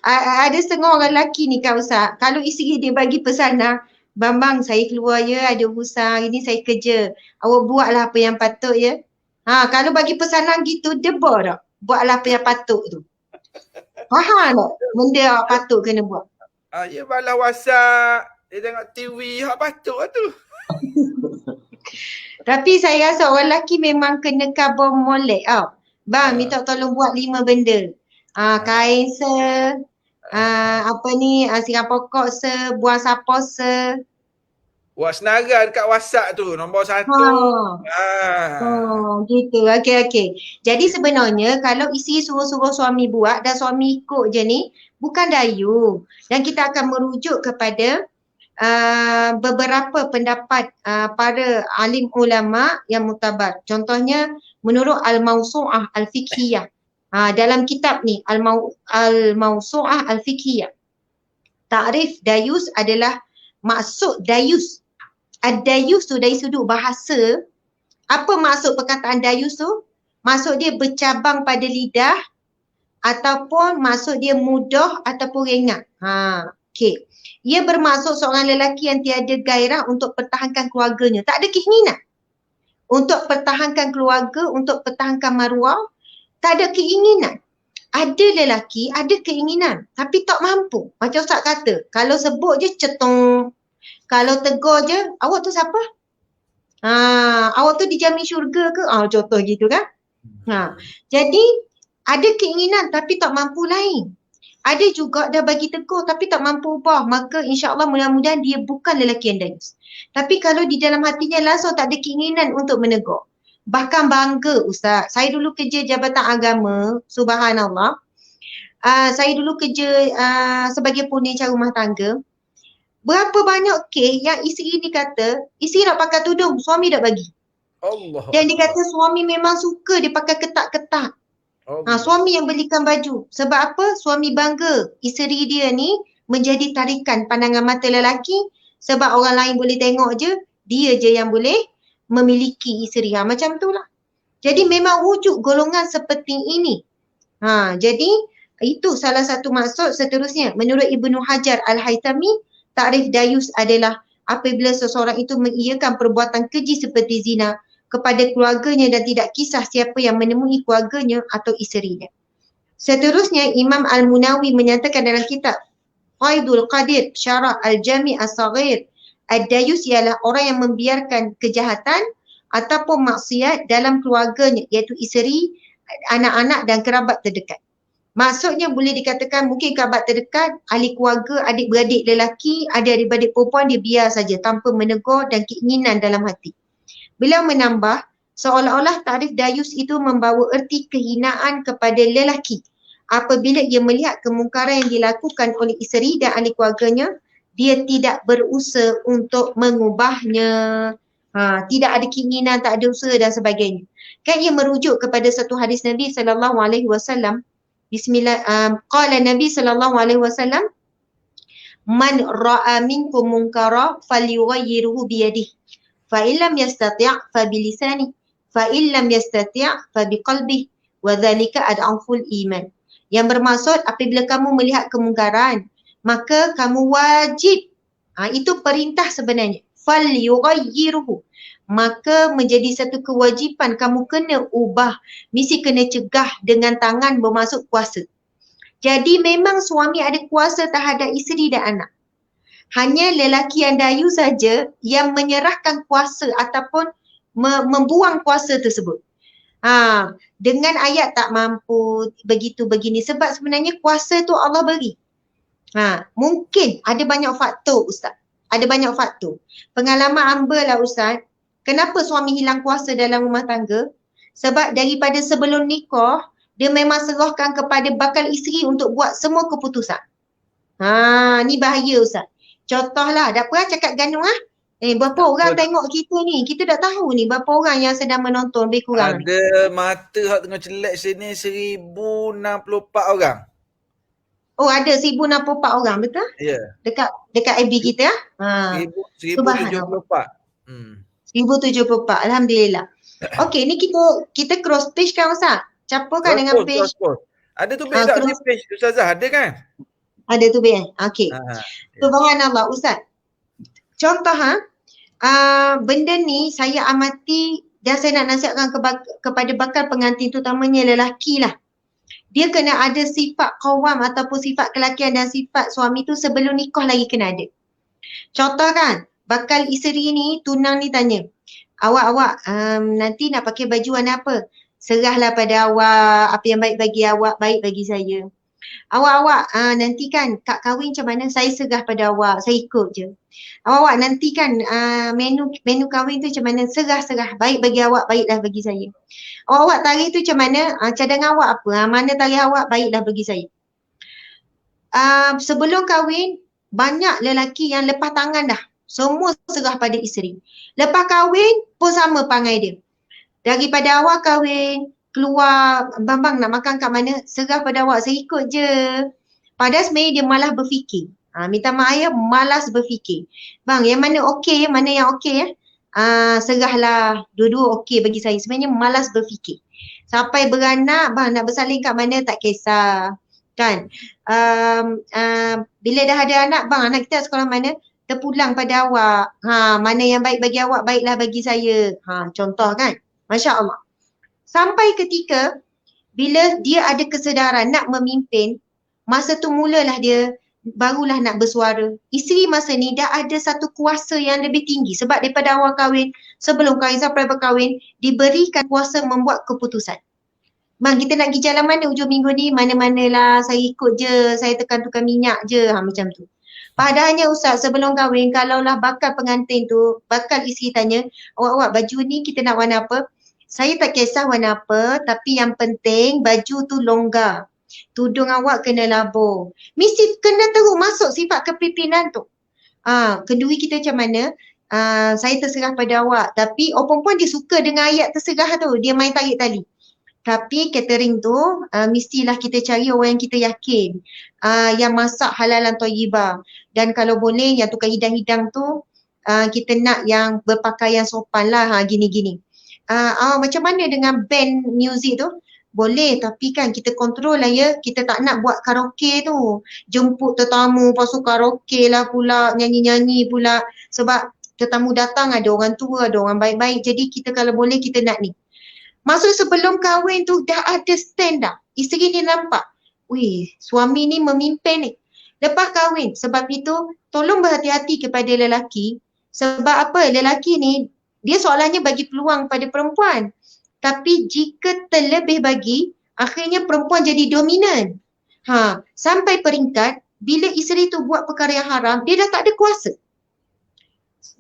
Ada setengah orang lelaki ni kan Ustaz. Kalau isteri dia bagi pesanan, Bang, saya keluar ya, ada urusan, hari ni saya kerja. Awak buatlah apa yang patut ya. Kalau bagi pesanan gitu, debar tak? Buatlah apa yang patut tu. Faham tak? Benda yang patut kena buat. Ya balas WhatsApp, dia tengok TV, hak patut lah tu. Tapi saya rasa orang lelaki memang kena khabar molek tau. Bang, minta tolong buat 5 benda. Kain siram pokok buang sapau Buat senarai dekat WhatsApp tu, nombor 1. Gitu. Okey. Jadi sebenarnya kalau isteri suruh-suruh suami buat dan suami ikut je ni, bukan dayu. Dan kita akan merujuk kepada beberapa pendapat para alim ulama yang muktabar. Contohnya menurut Al-Mawsu'ah Al-Fiqhiyah. Dalam kitab ni Al-Mawsu'ah Al-Fiqhiyah. Ta'rif dayus adalah maksud dayus. Ad-dayus tu dari sudut bahasa, apa maksud perkataan dayus tu? Maksud dia bercabang pada lidah ataupun maksud dia mudah ataupun ringan. Okey. Ia bermaksud seorang lelaki yang tiada gairah untuk pertahankan keluarganya. Tak ada keinginan untuk pertahankan keluarga, untuk pertahankan maruah. Tak ada keinginan. Ada lelaki, ada keinginan tapi tak mampu. Macam Ustaz kata, kalau sebut je cetong. Kalau tegur je, awak tu siapa? Awak tu dijamin syurga ke? Contoh gitu kan. Jadi ada keinginan tapi tak mampu lain. Ada juga dah bagi tegur tapi tak mampu ubah. Maka insya-Allah mudah-mudahan dia bukan lelaki yang dayus. Tapi kalau di dalam hatinya langsung tak ada keinginan untuk menegur. Bahkan bangga Ustaz. Saya dulu kerja Jabatan Agama, subhanallah. Saya dulu kerja sebagai penerangan rumah tangga. Berapa banyak kes yang isteri ni kata, isteri nak pakai tudung, suami tak bagi. Allah. Dan dia kata suami memang suka dia pakai ketat-ketat. Suami yang belikan baju. Sebab apa? Suami bangga isteri dia ni menjadi tarikan pandangan mata lelaki. Sebab orang lain boleh tengok je, dia je yang boleh memiliki isteri. Macam tu lah. Jadi memang wujud golongan seperti ini. Jadi itu salah satu maksud. Seterusnya, menurut Ibnu Hajar Al-Haytami, takrif dayus adalah apabila seseorang itu mengiyakan perbuatan keji seperti zina, kepada keluarganya dan tidak kisah siapa yang menemui keluarganya atau isterinya. Seterusnya, Imam Al-Munawi menyatakan dalam kitab Faidul Qadir Syarah Al-Jami' As-Saghir, Ad-Dayus ialah orang yang membiarkan kejahatan ataupun maksiat dalam keluarganya, iaitu isteri, anak-anak dan kerabat terdekat. Maksudnya boleh dikatakan mungkin kerabat terdekat, ahli keluarga, adik-beradik lelaki, adik-beradik perempuan dia biar saja tanpa menegur dan keinginan dalam hati. Beliau menambah, seolah-olah tarif dayus itu membawa erti kehinaan kepada lelaki apabila ia melihat kemungkaran yang dilakukan oleh isteri dan ahli keluarganya, dia tidak berusaha untuk mengubahnya. Tidak ada keinginan, tak ada usaha dan sebagainya. Kan ia merujuk kepada satu hadis Nabi SAW. Qala Nabi SAW, man ra'a minkum munkara falyughayyirhu biyadihi fa illam yastati' fa bilisanihi fa illam yastati' fa biqalbihi wa dhalika ad'aful iman. Yang bermaksud apabila kamu melihat kemungkaran, maka kamu wajib, itu perintah sebenarnya, falyughayyirhu, maka menjadi satu kewajipan kamu kena ubah, mesti kena cegah dengan tangan bermaksud kuasa. Jadi memang suami ada kuasa terhadap isteri dan anak. Hanya lelaki yang dayu saja yang menyerahkan kuasa ataupun membuang kuasa tersebut. Dengan ayat tak mampu, begitu begini. Sebab sebenarnya kuasa tu Allah beri. Mungkin ada banyak faktor Ustaz. Ada banyak faktor. Pengalaman hamba lah Ustaz. Kenapa suami hilang kuasa dalam rumah tangga? Sebab daripada sebelum nikah, dia memang serahkan kepada bakal isteri untuk buat semua keputusan. Ni bahaya Ustaz. Contohlah, tak apa cakap ganung berapa orang tengok kita ni? Kita dah tahu ni berapa orang yang sedang menonton lebih kurang ni. Ada mata hak tengah celak sini 1064 orang. Oh, ada 1064 orang, betul? Ya. Dekat FB kita 1074. 1074, Alhamdulillah. Okey, ni kita cross page kan Ustaz? Campurkan dengan page. Ada tu page tak? Page Ustazah ada kan? Ada tu page. Okey. Subhanallah Ustaz. Contoh benda ni saya amati dan saya nak nasihatkan kepada bakal pengantin terutamanya lelaki lah. Dia kena ada sifat qawam ataupun sifat kelakian dan sifat suami tu sebelum nikah lagi kena ada. Contoh kan, bakal isteri ni, tunang ni tanya, awak nanti nak pakai baju warna apa? Serahlah pada awak, apa yang baik bagi awak, baik bagi saya. Awak nanti kan kak kahwin macam mana, saya serah pada awak, saya ikut je. Awak nanti kan menu kahwin tu macam mana, serah, baik bagi awak, baiklah bagi saya. Awak tarikh tu macam mana, cadangan awak apa, mana tarikh awak, baiklah bagi saya. Sebelum kahwin, banyak lelaki yang lepas tangan dah. Semua serah pada isteri. Lepas kahwin pun sama perangai dia. Daripada awal kahwin, keluar, bang nak makan kat mana, serah pada awak, saya ikut je. Padahal sebenarnya dia malas berfikir. Minta maaf ya, malas berfikir. Bang, yang mana okey, mana yang okey serahlah, dua-dua okey bagi saya. Sebenarnya malas berfikir. Sampai beranak, bang nak bersalin kat mana tak kisah. Kan? Bila dah ada anak, bang anak kita sekolah mana, terpulang pada awak. Mana yang baik bagi awak, baiklah bagi saya. Contoh kan? Masya Allah. Sampai ketika bila dia ada kesedaran nak memimpin, masa tu mulalah dia barulah nak bersuara. Isteri masa ni dah ada satu kuasa yang lebih tinggi sebab daripada awal kahwin, sebelum kahwin sampai berkahwin, diberikan kuasa membuat keputusan. Bang, kita nak pergi jalan mana hujung minggu ni, mana-manalah, saya ikut je, saya tekan tukar minyak je, macam tu. Padahalnya Ustaz, sebelum kahwin, kalaulah bakal pengantin tu, bakal isteri tanya, awak baju ni kita nak warna apa? Saya tak kisah warna apa, tapi yang penting baju tu longgar. Tudung awak kena labur. Mesti kena terus masuk sifat kepimpinan tu. Kenduri kita macam mana? Saya terserah pada awak. Tapi perempuan dia suka dengan ayat terserah tu. Dia main tarik tali. Tapi catering tu mestilah kita cari orang yang kita yakin. Yang masak halalan thayyibah. Dan kalau boleh yang tukang hidang-hidang tu kita nak yang berpakaian sopan lah gini-gini. Macam mana dengan band muzik tu? Boleh, tapi kan kita kontrol lah ya. Kita tak nak buat karaoke tu. Jemput tetamu, lepas tu karaoke lah pula, nyanyi-nyanyi pula. Sebab tetamu datang ada orang tua, ada orang baik-baik. Jadi kita kalau boleh kita nak ni. Maksud sebelum kahwin tu dah ada stand dah. Isteri ni nampak, wih suami ni memimpin ni. Lepas kahwin, sebab itu tolong berhati-hati kepada lelaki. Sebab apa? Lelaki ni dia soalannya bagi peluang pada perempuan. Tapi jika terlebih bagi, akhirnya perempuan jadi dominan. Sampai peringkat bila isteri tu buat perkara yang haram, dia dah tak ada kuasa.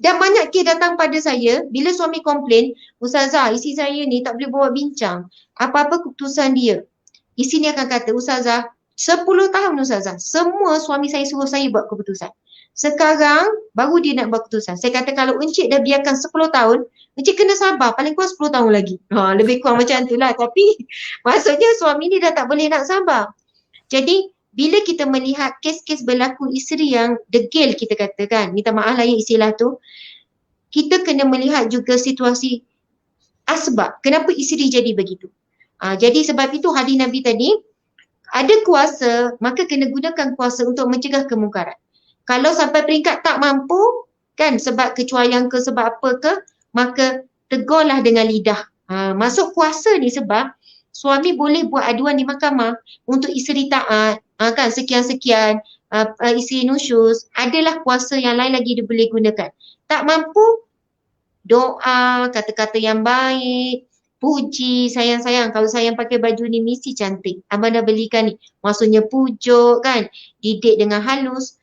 Dan banyak kes datang pada saya bila suami komplain, Ustazah, isteri saya ni tak boleh bawa bincang apa-apa keputusan dia. Isteri ni akan kata, Ustazah, 10 tahun Ustazah, semua suami saya suruh saya buat keputusan. Sekarang baru dia nak buat keputusan. Saya kata kalau Encik dah biarkan 10 tahun, Encik kena sabar, paling kurang 10 tahun lagi. Lebih kurang macam tu lah. Tapi maksudnya suami ni dah tak boleh nak sabar. Jadi bila kita melihat kes-kes berlaku isteri yang degil kita katakan, minta maaf lah ya istilah tu, kita kena melihat juga situasi asbab. Kenapa isteri jadi begitu? Jadi sebab itu hadis Nabi tadi, ada kuasa, maka kena gunakan kuasa untuk mencegah kemungkaran. Kalau sampai peringkat tak mampu, kan sebab kecuaian ke sebab apa ke, maka tegurlah dengan lidah. Masuk kuasa ni sebab suami boleh buat aduan di mahkamah untuk isteri taat, kan sekian-sekian, isteri nusyus, adalah kuasa yang lain lagi dia boleh gunakan. Tak mampu, doa, kata-kata yang baik, puji, sayang-sayang, kalau sayang pakai baju ni mesti cantik. Abang dah belikan ni. Maksudnya pujuk kan, didik dengan halus.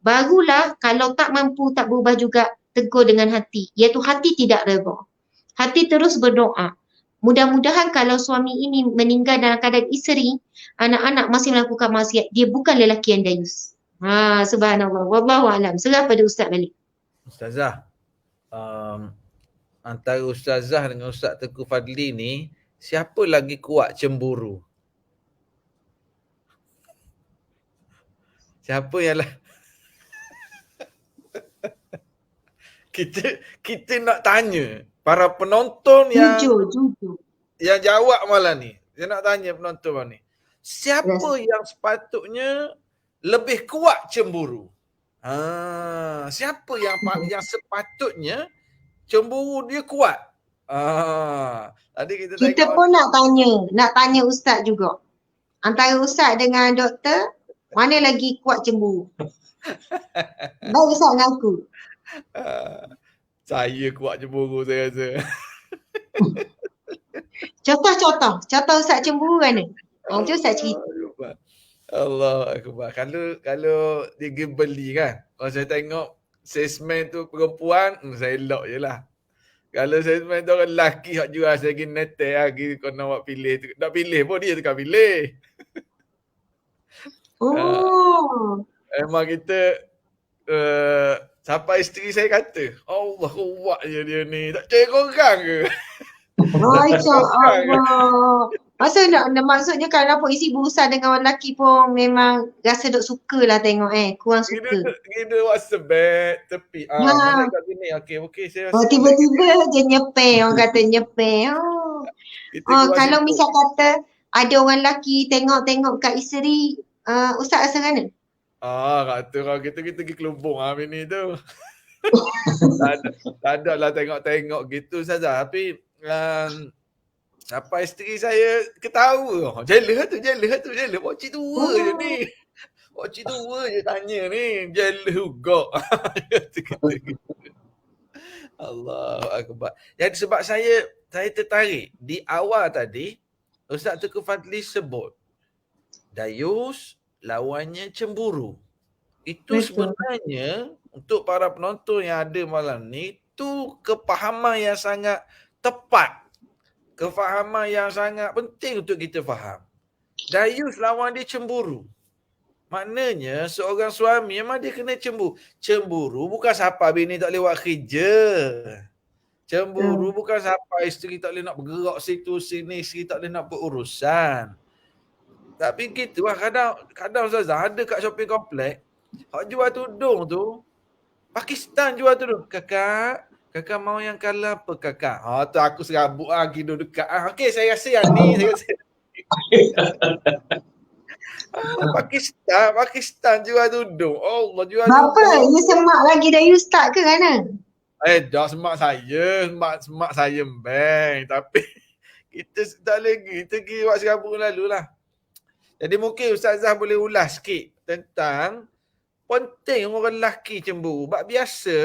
Barulah kalau tak mampu, tak berubah juga, tegur dengan hati. Iaitu hati tidak reda. Hati terus berdoa. Mudah-mudahan kalau suami ini meninggal dalam keadaan isteri, anak-anak masih melakukan maksiat, dia bukan lelaki yang dayus. Subhanallah. Wallahualam. Serah pada Ustaz balik. Ustazah, antara Ustazah dengan Ustaz Tengku Fadli ni, siapa lagi kuat cemburu? Siapa yang lah? kita nak tanya para penonton Jujur. yang jawab malam ni. Saya nak tanya penonton malam ni. Siapa yang sepatutnya lebih kuat cemburu? Siapa yang sepatutnya cemburu dia kuat? Tadi kita pun nak tanya Ustaz juga. Antara Ustaz dengan doktor, mana lagi kuat cemburu? Baik Ustaz ngaku. Saya kuat cemburu saya rasa. Contoh Ustaz cemburu mana? Itu Ustaz cerita. Allah Akbar. Kalau dia pergi beli kan, kalau saya tengok salesman tu perempuan, saya lock je lah. Kalau salesman tu orang lelaki hak jual saya pergi netek lagi, kau nak buat pilih tu. Nak pilih pun dia tukar pilih. Memang kita sampai isteri saya kata, Allah kuat je dia ni, tak cari korang ke? Masya Allah. Maksudnya kalau nampak isi berusaha dengan orang lelaki pun memang rasa dok suka lah tengok kurang suka. Gila WhatsApp back tepi. Mana kat sini. Okey saya rasa. Tiba-tiba je nyepeh, orang kata nyepeh. Kalau misal kata ada orang lelaki tengok kat isteri, Ustaz rasa mana? Kata orang kita pergi kelubung ni tu. tak ada lah tengok gitu saja. Tapi apa isteri saya ketawa. Jealous tu. Pakcik tua je ni. Pakcik tua je tanya ni. Jealous juga. Allahu Akbar. Jadi sebab saya tertarik. Di awal tadi, Ustaz Tengku Fadli sebut, dayus lawannya cemburu. Itu sebenarnya untuk para penonton yang ada malam ni, itu kefahaman yang sangat tepat. Kefahaman yang sangat penting untuk kita faham. Dayus lawan dia cemburu. Maknanya seorang suami memang dia kena cemburu. Cemburu bukan siapa bini tak boleh buat kerja. Cemburu bukan siapa isteri tak boleh nak bergerak situ sini, isteri tak boleh nak berurusan. Tapi gitu lah kadang Ustazah ada kat shopping komplek, hak jual tudung tu, Pakistan jual tudung. Kakak mau yang colour apa kakak? Tu aku serabut lagi duduk dekat. Okey saya rasa yang ni. Pakistan jual tudung. Allah jual tudung. Bapa, ni semak lagi dari Ustaz ke kan? Dah semak saya bank. Tapi kita tak lagi, kita pergi waktu serabut lalu lah. Jadi mungkin Ustazah boleh ulas sikit tentang penting orang lelaki cemburu. Sebab biasa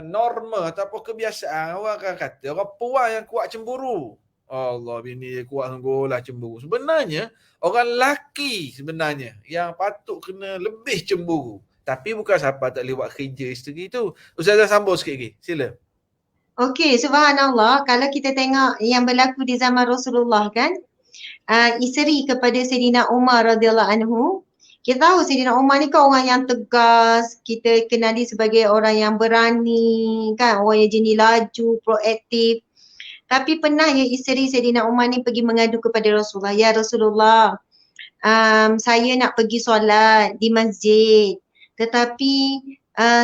norma ataupun kebiasaan orang akan kata orang perempuan yang kuat cemburu. Allah, bini dia kuat sungguhlah cemburu. Sebenarnya orang lelaki sebenarnya yang patut kena lebih cemburu. Tapi bukan siapa tak boleh buat kerja isteri tu. Ustazah sambung sikit lagi. Sila. Okey, subhanallah, kalau kita tengok yang berlaku di zaman Rasulullah kan, isteri kepada Sayyidina Umar radhiyallahu anhu, kita tahu Sayyidina Umar ni kan orang yang tegas, kita kenali sebagai orang yang berani kan, orang yang jenis laju, proaktif. Tapi pernah ya isteri Sayyidina Umar ni pergi mengadu kepada Rasulullah, ya Rasulullah, saya nak pergi solat di masjid, tetapi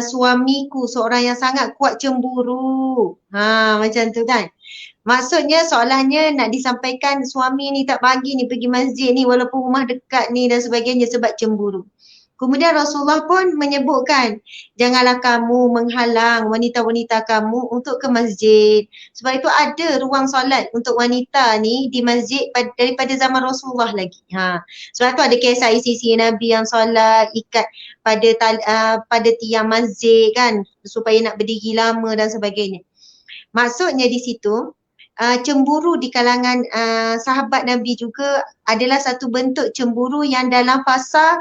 suamiku seorang yang sangat kuat cemburu. Macam tu kan. Maksudnya soalannya nak disampaikan suami ni tak bagi ni pergi masjid ni walaupun rumah dekat ni dan sebagainya sebab cemburu. Kemudian Rasulullah pun menyebutkan, janganlah kamu menghalang wanita-wanita kamu untuk ke masjid. Sebab itu ada ruang solat untuk wanita ni di masjid daripada zaman Rasulullah lagi. Sebab tu ada kisah isteri Nabi yang solat ikat pada tiang masjid kan supaya nak berdiri lama dan sebagainya. Maksudnya di situ cemburu di kalangan sahabat Nabi juga adalah satu bentuk cemburu yang dalam fasa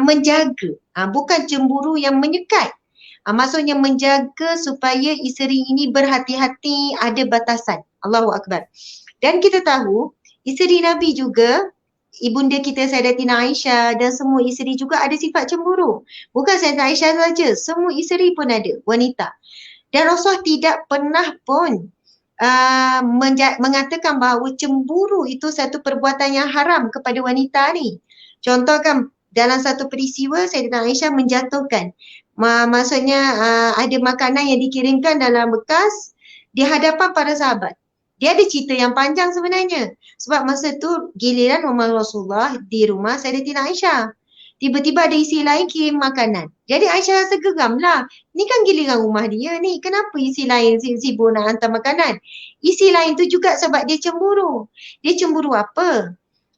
menjaga, bukan cemburu yang menyekat. Maksudnya menjaga supaya isteri ini berhati-hati, ada batasan. Allahu Akbar. Dan kita tahu isteri Nabi juga, ibunda kita Sayyidatina Aisyah dan semua isteri juga ada sifat cemburu. Bukan Sayyidatina Aisyah saja, semua isteri pun ada, wanita. Dan Rasulullah tidak pernah pun mengatakan bahawa cemburu itu satu perbuatan yang haram kepada wanita ni. Contohkan dalam satu peristiwa Sayyidatina Aisyah menjatuhkan, maksudnya ada makanan yang dikirimkan dalam bekas di hadapan para sahabat. Dia ada cerita yang panjang sebenarnya. Sebab masa tu giliran rumah Rasulullah di rumah Sayyidatina Aisyah. Tiba-tiba ada isteri lain kirim makanan. Jadi Aisyah rasa geram lah. Ni kan giliran rumah dia ni. Kenapa isteri lain sibuk nak hantar makanan? Isteri lain tu juga sebab dia cemburu. Dia cemburu apa?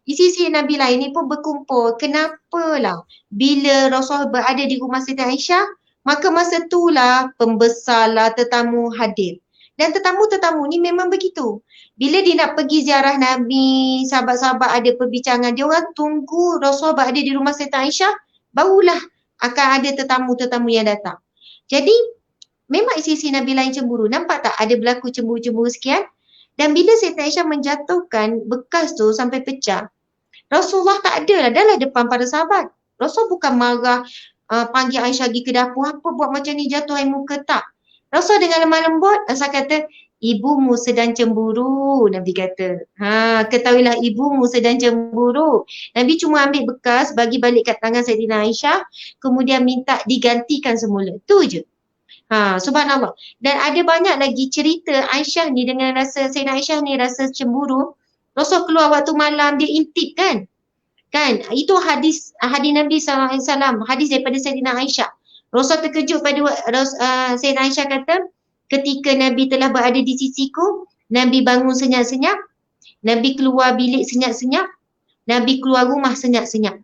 Isteri Nabi lain ni pun berkumpul. Kenapalah bila Rasulullah berada di rumah Sayyidatina Aisyah, maka masa itulah pembesarlah tetamu hadir. Dan tetamu-tetamu ni memang begitu. Bila dia nak pergi ziarah Nabi, sahabat-sahabat ada perbincangan, dia orang tunggu Rasulullah berada di rumah Sayyidatina Aisyah, barulah akan ada tetamu-tetamu yang datang. Jadi memang isteri Nabi lain cemburu. Nampak tak ada berlaku cemburu-cemburu sekian? Dan bila Sayyidatina Aisyah menjatuhkan bekas tu sampai pecah, Rasulullah tak ada lah dalam depan para sahabat. Rasul bukan marah, panggil Aisyah pergi ke dapur, apa buat macam ni jatuh air muka, tak. Rasul dengan lemah lembut, Rasul kata, ibumu sedang cemburu, Nabi kata. Ketahuilah ibumu sedang cemburu. Nabi cuma ambil bekas, bagi balik kat tangan Sayyidina Aisyah, kemudian minta digantikan semula. Tu je. Subhanallah. Dan ada banyak lagi cerita Aisyah ni dengan rasa, Sayyidina Aisyah ni rasa cemburu. Rasul keluar waktu malam, dia intip kan. Kan, itu hadis Nabi SAW, hadis daripada Sayyidina Aisyah. Rasul terkejut pada Sayyidina Aisyah kata, ketika Nabi telah berada di sisiku, Nabi bangun senyap-senyap, Nabi keluar bilik senyap-senyap, Nabi keluar rumah senyap-senyap.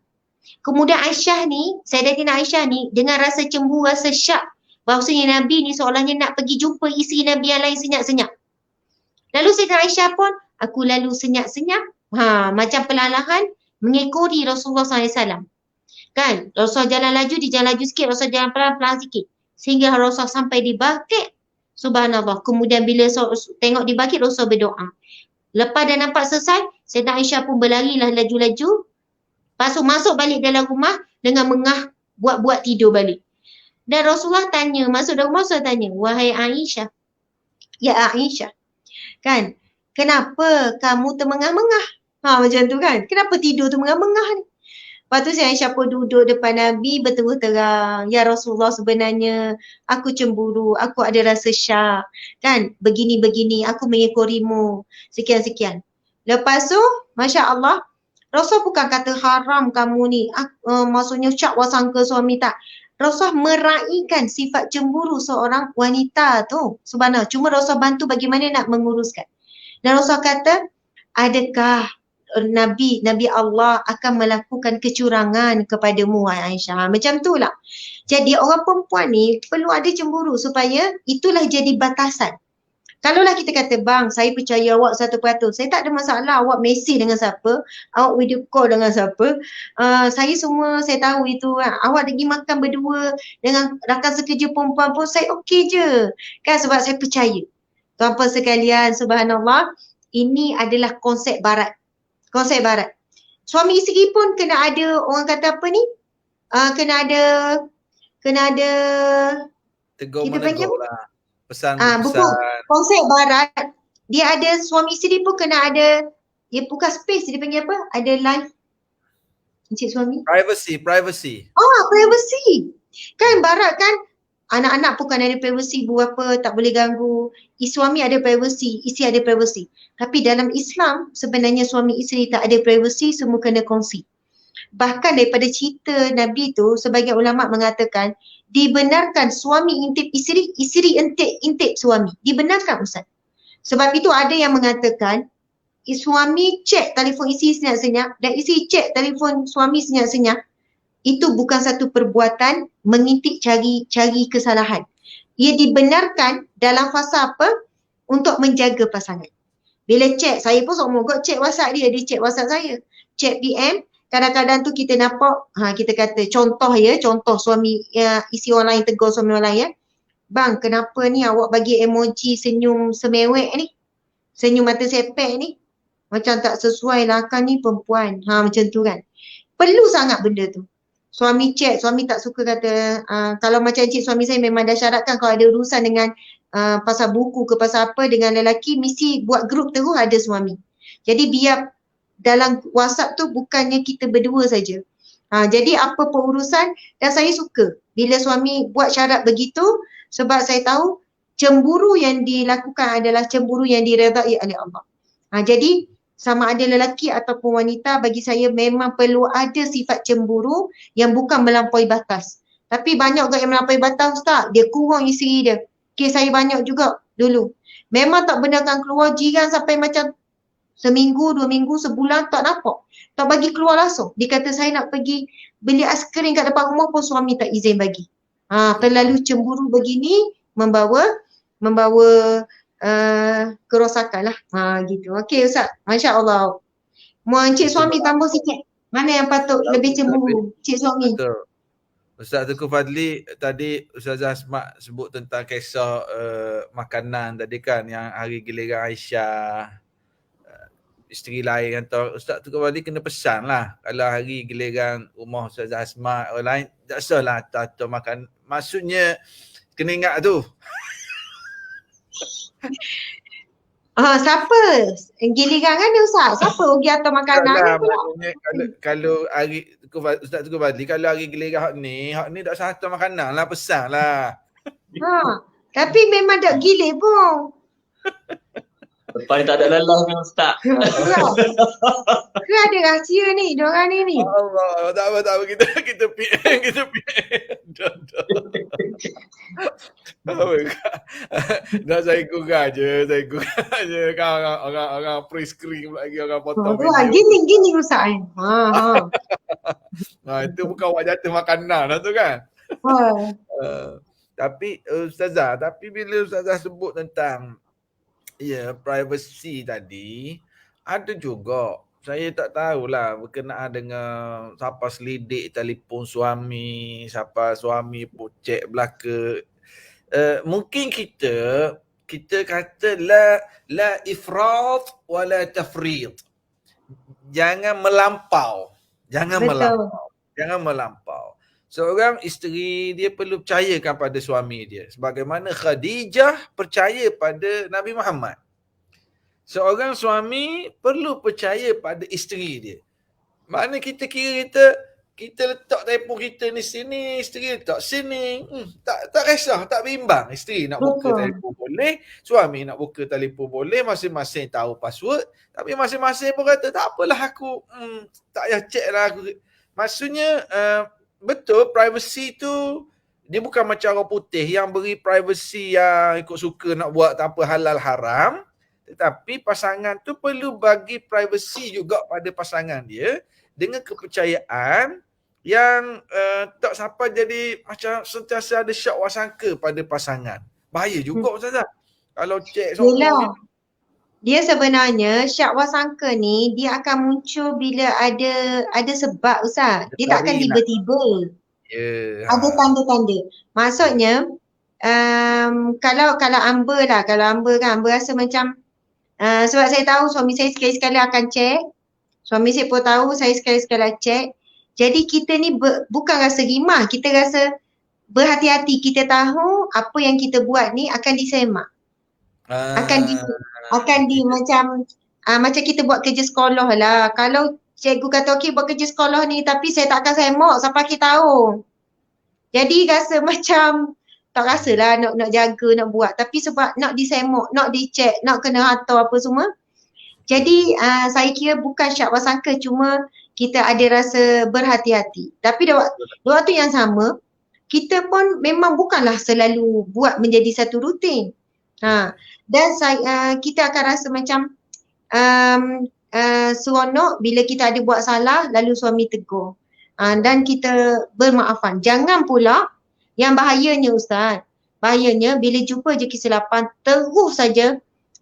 Kemudian Aisyah ni, Sayyidatina Aisyah ni dengan rasa cemburu, rasa syak, bahawasanya Nabi ni seolahnya nak pergi jumpa isteri Nabi yang lain senyap-senyap. Lalu Sayyidatina Aisyah pun, aku lalu senyap-senyap, macam perlahan-lahan mengikori Rasulullah SAW. Kan, Rasul jalan laju, dia jalan laju sikit, Rasul jalan pelan-pelan sikit. Sehingga Rasul sampai di bakit. Subhanallah. Kemudian bila tengok di bakit, Rasul berdoa. Lepas dah nampak selesai, Sayyidatina Aisyah pun berlarilah laju-laju. Masuk balik dalam rumah dengan mengah, buat-buat tidur balik. Dan Rasulullah tanya, masuk dalam rumah Rasul tanya, wahai Aisyah, ya Aisyah, kan, kenapa kamu termengah-mengah? Macam tu kan, kenapa tidur termengah-mengah ni? Lepas tu Aisyah pun duduk depan Nabi berterus terang, ya Rasulullah sebenarnya aku cemburu, aku ada rasa syak, kan, begini-begini, aku mengikorimu, sekian-sekian. Lepas tu, Masya Allah, Rasul bukan kata haram kamu ni, maksudnya syak wasangka suami, tak. Rasulullah meraihkan sifat cemburu seorang wanita tu. Subhanallah. Cuma Rasulullah bantu bagaimana nak menguruskan. Dan Rasulullah kata, adakah Nabi Allah akan melakukan kecurangan kepadamu, wahai Aisyah? Macam tu lah. Jadi orang perempuan ni perlu ada cemburu supaya itulah jadi batasan. Kalaulah kita kata, bang, saya percaya awak 100%, saya tak ada masalah awak mesej dengan siapa, awak video call dengan siapa, saya semua, saya tahu itu, awak pergi makan berdua dengan rakan sekerja perempuan pun, saya okey je. Kan, sebab saya percaya. Tuan-tuan sekalian, subhanallah, ini adalah konsep barat. Konsep barat. Suami isteri pun kena ada, orang kata apa ni, kena ada, Tegur kita panggil menegur lah. Pesan buku berpesan. konsep barat, dia ada suami isteri pun kena ada, dia bukan space, dia panggil apa? Ada live encik suami. Privacy. Privacy. Kan barat kan, anak-anak pun kan ada privacy, berapa tak boleh ganggu. Suami ada privacy, isteri ada privacy. Tapi dalam Islam sebenarnya suami isteri tak ada privacy, semua kena kongsi. Bahkan daripada cerita Nabi tu, sebagian ulama mengatakan dibenarkan suami intip isteri, isteri intip suami. Dibenarkan, Ustaz. Sebab itu ada yang mengatakan suami cek telefon isteri senyap-senyap dan isteri cek telefon suami senyap-senyap. Itu bukan satu perbuatan mengintip cari kesalahan. Ia dibenarkan dalam fasa apa? Untuk menjaga pasangan. Bila cek, saya pun sok mogok cek WhatsApp dia cek WhatsApp saya. Cek PM, kadang-kadang tu kita nampak, kita kata contoh suami, isi orang lain tegur suami orang lain, bang, kenapa ni awak bagi emoji senyum semewek ni? Senyum mata sepek ni? Macam tak sesuai lah, kan ni perempuan. Macam tu kan. Perlu sangat benda tu. Suami cek, suami tak suka kata, kalau macam encik suami saya memang dah syaratkan kalau ada urusan dengan pasal buku ke pasal apa dengan lelaki, mesti buat grup terus ada suami. Jadi biar dalam WhatsApp tu bukannya kita berdua saja. Jadi apa pun urusan, dan saya suka bila suami buat syarat begitu sebab saya tahu cemburu yang dilakukan adalah cemburu yang diredai oleh Allah. Jadi sama ada lelaki ataupun wanita, bagi saya memang perlu ada sifat cemburu yang bukan melampaui batas. Tapi banyak juga yang melampaui batas, Ustaz. Dia kurang isteri dia. Kes saya banyak juga dulu. Memang tak benarkan keluar, jiran sampai macam seminggu, 2 minggu, sebulan tak nampak. Tak bagi keluar langsung. Dia kata saya nak pergi beli aiskrim kat depan rumah pun suami tak izin bagi. Terlalu cemburu begini membawa kerosakan lah. Gitu. Okey Ustaz. Masya Allah. Mau encik suami tambah sikit. Mana yang patut lebih cemburu? Encik suami. Betul. Ustaz Tengku Fadli, tadi Ustazah Asma sebut tentang kisah makanan tadi kan, yang hari giliran Aisyah, isteri lain kata, Ustaz Tengku Fadli kena pesan lah kalau hari giliran rumah Ustazah Asma orang lain, tak salah atau makan. Maksudnya kena ingat tu. Siapa? Giliran kan dia Ustaz? Siapa pergi atas makanan ni pula? Kalau hari Ustaz Tengku Fadli, kalau hari giliran hak ni tak satu makanan lah, pesan lah. Tapi memang tak gilir pun. Lepas ni tak ada lelah ni Ustaz. Ke ada rahsia ni, diorang ni. Allah, tak apa, kita PM. Dah saya gurau je. Kan orang pre-screen lagi, orang potong video. Gini Ustaz. Itu bukan awak jatuh makanan lah tu kan. Tapi Ustazah, bila Ustazah sebut tentang privacy tadi, ada juga saya tak tahulah berkenaan dengan siapa selidik telefon suami, siapa suami pocek belaka. Mungkin kita kata la ifrat wala tafrid. Jangan melampau. Jangan melampau. Seorang isteri dia perlu percayakan pada suami dia. Sebagaimana Khadijah percaya pada Nabi Muhammad. Seorang suami perlu percaya pada isteri dia. Mana kita kira kita letak telefon kita ni sini, isteri letak sini. Tak kisah, tak bimbang. Isteri nak buka telefon boleh, suami nak buka telefon boleh, masing-masing tahu password. Tapi masing-masing pun kata tak apalah aku tak payah check lah aku. Maksudnya betul, privacy tu dia bukan macam orang putih yang beri privacy yang ikut suka nak buat tanpa halal haram, tetapi pasangan tu perlu bagi privacy juga pada pasangan dia dengan kepercayaan yang tak sampai jadi macam sentiasa ada syak wasangka pada pasangan. Bahaya juga Ustazah. Kalau cek semua Yelah. Dia sebenarnya syak wasangka ni dia akan muncul bila ada sebab Ustaz. Dia tak akan Cari nak. tiba-tiba. Ya. Ada tanda-tanda. Maksudnya kalau Amber lah, kalau Amber kan, Amber rasa macam sebab saya tahu suami saya sekali-sekala akan cek. Suami saya pun tahu saya sekali-sekala cek. Jadi kita ni bukan rasa rimah, kita rasa berhati-hati. Kita tahu apa yang kita buat ni akan disemak. Akan di macam macam kita buat kerja sekolah lah. Kalau cikgu kata okey buat kerja sekolah ni tapi saya tak akan semak sampai akhir tahun. Jadi rasa macam tak rasalah nak jaga, nak buat. Tapi sebab nak disemak, nak dicek, nak kena hantar apa semua. Jadi saya kira bukan syak wasangka, cuma kita ada rasa berhati-hati. Tapi waktu yang sama, kita pun memang bukanlah selalu buat menjadi satu rutin. Dan kita akan rasa macam seronok bila kita ada buat salah lalu suami tegur. Dan kita bermaafan. Jangan pula yang bahayanya Ustaz. Bahayanya bila jumpa je kesilapan terus saja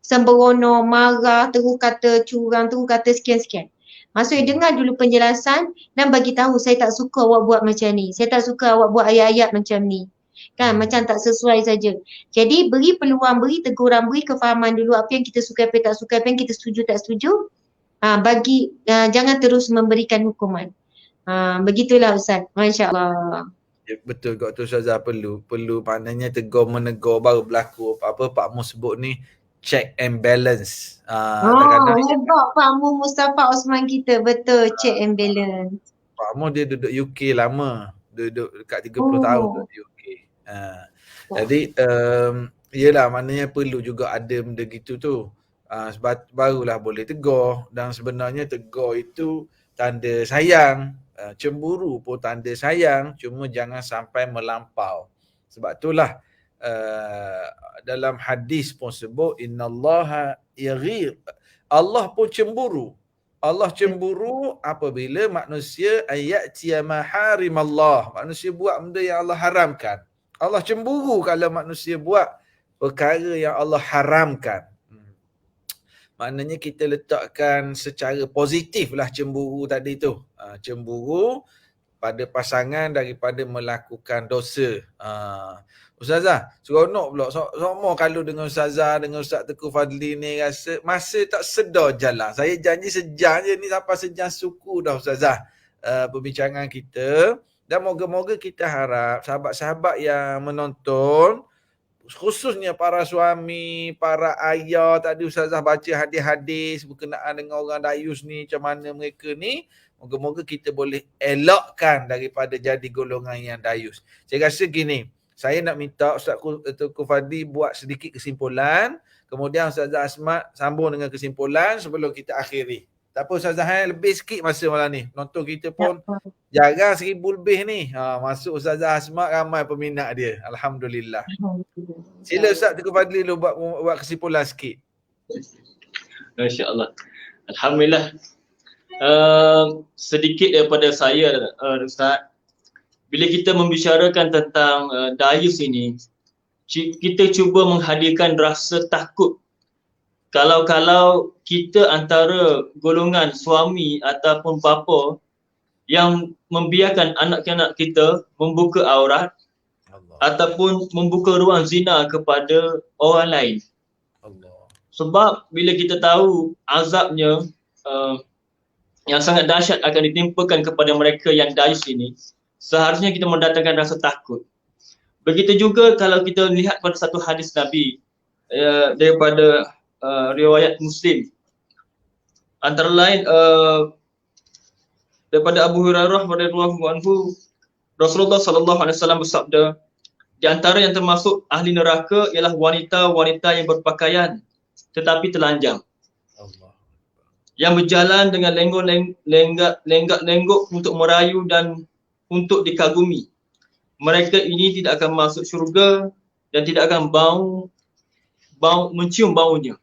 sembrono, marah, terus kata curang, terus kata sekian-sekian. Maksudnya dengar dulu penjelasan dan bagi tahu saya tak suka awak buat macam ni. Saya tak suka awak buat ayat-ayat macam ni. Kan macam tak sesuai saja. Jadi beri peluang, beri teguran, beri kefahaman dulu apa yang kita suka, apa yang tak suka, apa yang kita setuju, tak setuju. Jangan terus memberikan hukuman. Begitulah Ustaz. Masya-Allah. Ya, betul kak tu Ustazah, perlu maknanya tegur menegur baru berlaku apa Pak Mu sebut ni check and balance. Hebat Pak Mu Mustafa Osman kita, betul, check and balance. Pak Mu dia duduk UK lama, duduk dekat 30 tahun duduk UK. Jadi yelah maknanya perlu juga ada benda gitu tu. Barulah boleh tegur, dan sebenarnya tegur itu tanda sayang. Cemburu pun tanda sayang, cuma jangan sampai melampau. Sebab itulah dalam hadis pun sebut innallaha yaghir. Allah pun cemburu. Allah cemburu apabila manusia ayatiya maharimallah. Manusia buat benda yang Allah haramkan. Allah cemburu kalau manusia buat perkara yang Allah haramkan. Maknanya kita letakkan secara positif lah cemburu tadi tu. Cemburu pada pasangan daripada melakukan dosa. Ustazah, seronok pula. Semua kalau dengan Ustazah, dengan Ustaz Teguh Fadli ni rasa masa tak sedar jalan. Saya janji sejam je ni, sampai sejam suku dah Ustazah perbincangan kita. Dan moga-moga kita harap sahabat-sahabat yang menonton, khususnya para suami, para ayah, tadi Ustazah baca hadis-hadis berkenaan dengan orang Dayus ni, macam mana mereka ni, moga-moga kita boleh elakkan daripada jadi golongan yang Dayus. Saya rasa gini, saya nak minta Ustaz Teguh Fadli buat sedikit kesimpulan, kemudian Ustazah Asmat sambung dengan kesimpulan sebelum kita akhiri. Tak apa Ustazah, lebih sikit masa malam ni. Nonton kita pun jarang 1,000 lebih ni. Masuk Ustazah Asmat, ramai peminat dia. Alhamdulillah. Sila Ustaz Teguh Fadli lu buat kesimpulan sikit. Masya-Allah. Alhamdulillah. Sedikit daripada saya Ustaz. Bila kita membicarakan tentang Dayus ini, kita cuba menghadirkan rasa takut. Kalau kita antara golongan suami ataupun bapa yang membiarkan anak-anak kita membuka aurat ataupun membuka ruang zina kepada orang lain. Sebab bila kita tahu azabnya yang sangat dahsyat akan ditimpakan kepada mereka yang Dayus ini, seharusnya kita mendatangkan rasa takut. Begitu juga kalau kita lihat pada satu hadis Nabi daripada riwayat Muslim, antara lain daripada Abu Hurairah radhiyallahu anhu, Rasulullah sallallahu alaihi wasallam bersabda, di antara yang termasuk ahli neraka ialah wanita-wanita yang berpakaian tetapi telanjang, yang berjalan dengan lenggak-lenggok untuk merayu dan untuk dikagumi. Mereka ini tidak akan masuk syurga dan tidak akan mencium baunya.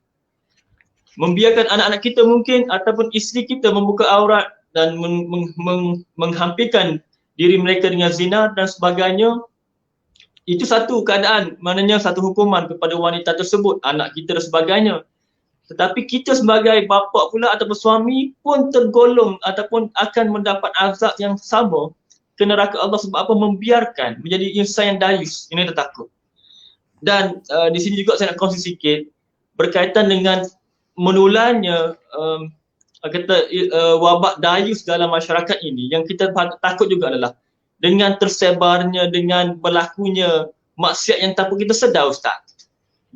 Membiarkan anak-anak kita mungkin ataupun isteri kita membuka aurat dan menghampirkan diri mereka dengan zina dan sebagainya, itu satu keadaan, maknanya satu hukuman kepada wanita tersebut, anak kita dan sebagainya. Tetapi kita sebagai bapa pula ataupun suami pun tergolong ataupun akan mendapat azab yang sama ke neraka Allah sebab apa? Membiarkan menjadi insan yang dayus. Ini dia takut. Dan di sini juga saya nak kongsi sikit berkaitan dengan menularnya wabak dayus dalam masyarakat ini. Yang kita takut juga adalah dengan tersebarnya, dengan berlakunya maksiat yang tanpa kita sedar, Ustaz.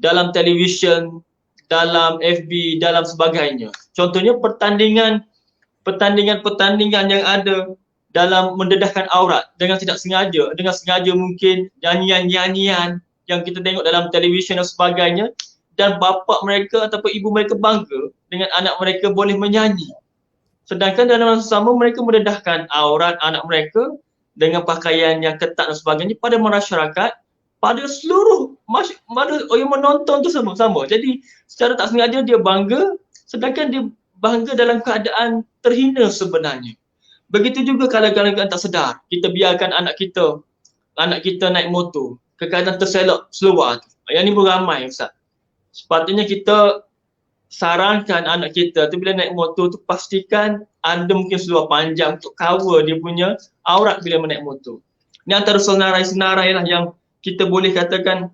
Dalam televisyen, dalam FB, dalam sebagainya. Contohnya pertandingan yang ada dalam mendedahkan aurat dengan tidak sengaja, dengan sengaja mungkin nyanyian-nyanyian yang kita tengok dalam televisyen dan sebagainya, dan bapa mereka ataupun ibu mereka bangga dengan anak mereka boleh menyanyi. Sedangkan dalam masa sama mereka mendedahkan aurat anak mereka dengan pakaian yang ketat dan sebagainya pada masyarakat, pada seluruh yang menonton tu sama-sama. Jadi secara tak sengaja dia bangga, sedangkan dia bangga dalam keadaan terhina sebenarnya. Begitu juga kalau tak sedar, kita biarkan anak kita naik motor ke keadaan terselok seluar tu. Yang ni beramai, Ustaz. Sepatutnya kita sarankan anak kita tu bila naik motor tu pastikan ada mungkin seluar panjang untuk cover dia punya aurat bila menaik motor. Ni antara senarai-senarai lah yang kita boleh katakan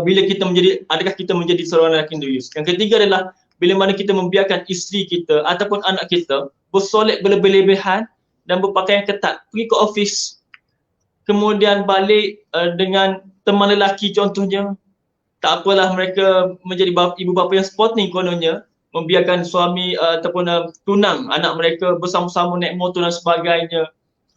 bila kita adakah kita menjadi seorang lelaki dayus. Yang ketiga adalah bila mana kita membiarkan isteri kita ataupun anak kita bersolek berlebih-lebihan dan berpakaian ketat, pergi ke office, kemudian balik dengan teman lelaki contohnya. Tak apalah mereka menjadi ibu bapa yang sporting kononnya, membiarkan suami ataupun tunang anak mereka bersama-sama naik motor dan sebagainya.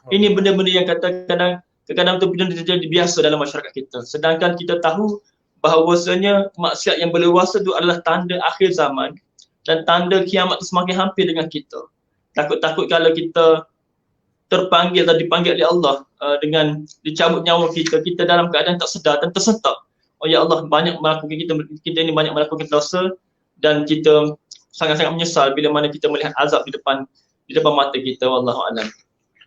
Ini benda-benda yang kadang-kadang tu benda jadi biasa dalam masyarakat kita. Sedangkan kita tahu bahawasanya maksiat yang berleluasa itu adalah tanda akhir zaman dan tanda kiamat itu semakin hampir dengan kita. Takut-takut kalau kita terpanggil atau dipanggil oleh Allah dengan dicabut nyawa kita dalam keadaan tak sedar dan tersentak. Oh ya Allah, kita ini banyak melakukan dosa dan kita sangat-sangat menyesal bila mana kita melihat azab di depan mata kita. Wallahu a'lam.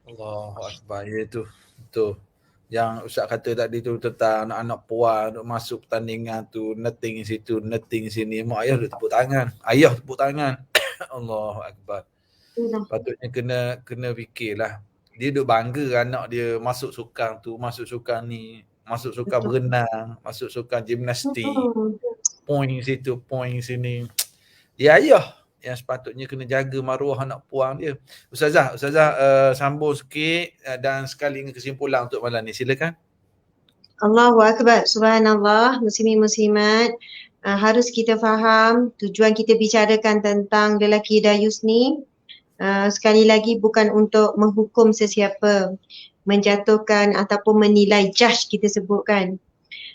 Allahu Akbar. Ya itu. Betul. Yang Ustaz kata tadi tu tentang anak-anak puan duk masuk pertandingan tu, netting situ, netting sini. Mak ayah duk tepuk tangan. Ayah tepuk tangan. Allahu Akbar. Patutnya kena fikirlah. Dia duk bangga anak dia masuk sukan tu, masuk sukan ni, masuk sukan berenang, masuk sukan gimnastik. Point situ, point sini. Ya ayah yang sepatutnya kena jaga maruah anak puang dia. Ustazah sambung sikit dan sekali kesimpulan untuk malam ni. Silakan. Allahu Akbar. Subhanallah. Muslimin muslimat. Harus kita faham tujuan kita bicarakan tentang lelaki dayus ni. Sekali lagi bukan untuk menghukum sesiapa, menjatuhkan ataupun menilai judge kita sebutkan.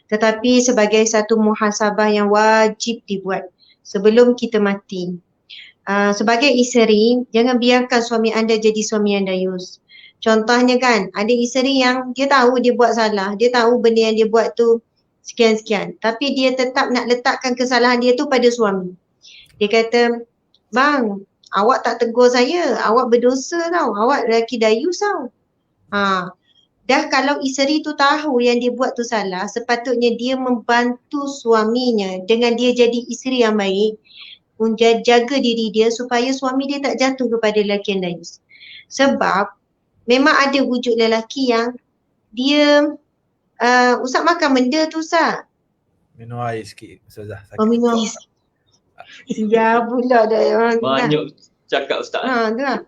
Tetapi sebagai satu muhasabah yang wajib dibuat sebelum kita mati. Sebagai isteri, jangan biarkan suami anda jadi suami yang dayus. Contohnya kan, ada isteri yang dia tahu dia buat salah, dia tahu benda yang dia buat tu sekian-sekian. Tapi dia tetap nak letakkan kesalahan dia tu pada suami. Dia kata, bang, awak tak tegur saya, awak berdosa tau, awak lelaki dayus tau. Dah kalau isteri tu tahu yang dia buat tu salah, sepatutnya dia membantu suaminya dengan dia jadi isteri yang baik, jaga diri dia supaya suami dia tak jatuh kepada lelaki yang dayus. Sebab memang ada wujud lelaki yang dia Ustaz makan benda tu Ustaz. Minum air sikit Ustazah. Minum air sikit. Ya pula dah. Banyak cakap Ustaz. Tu lah.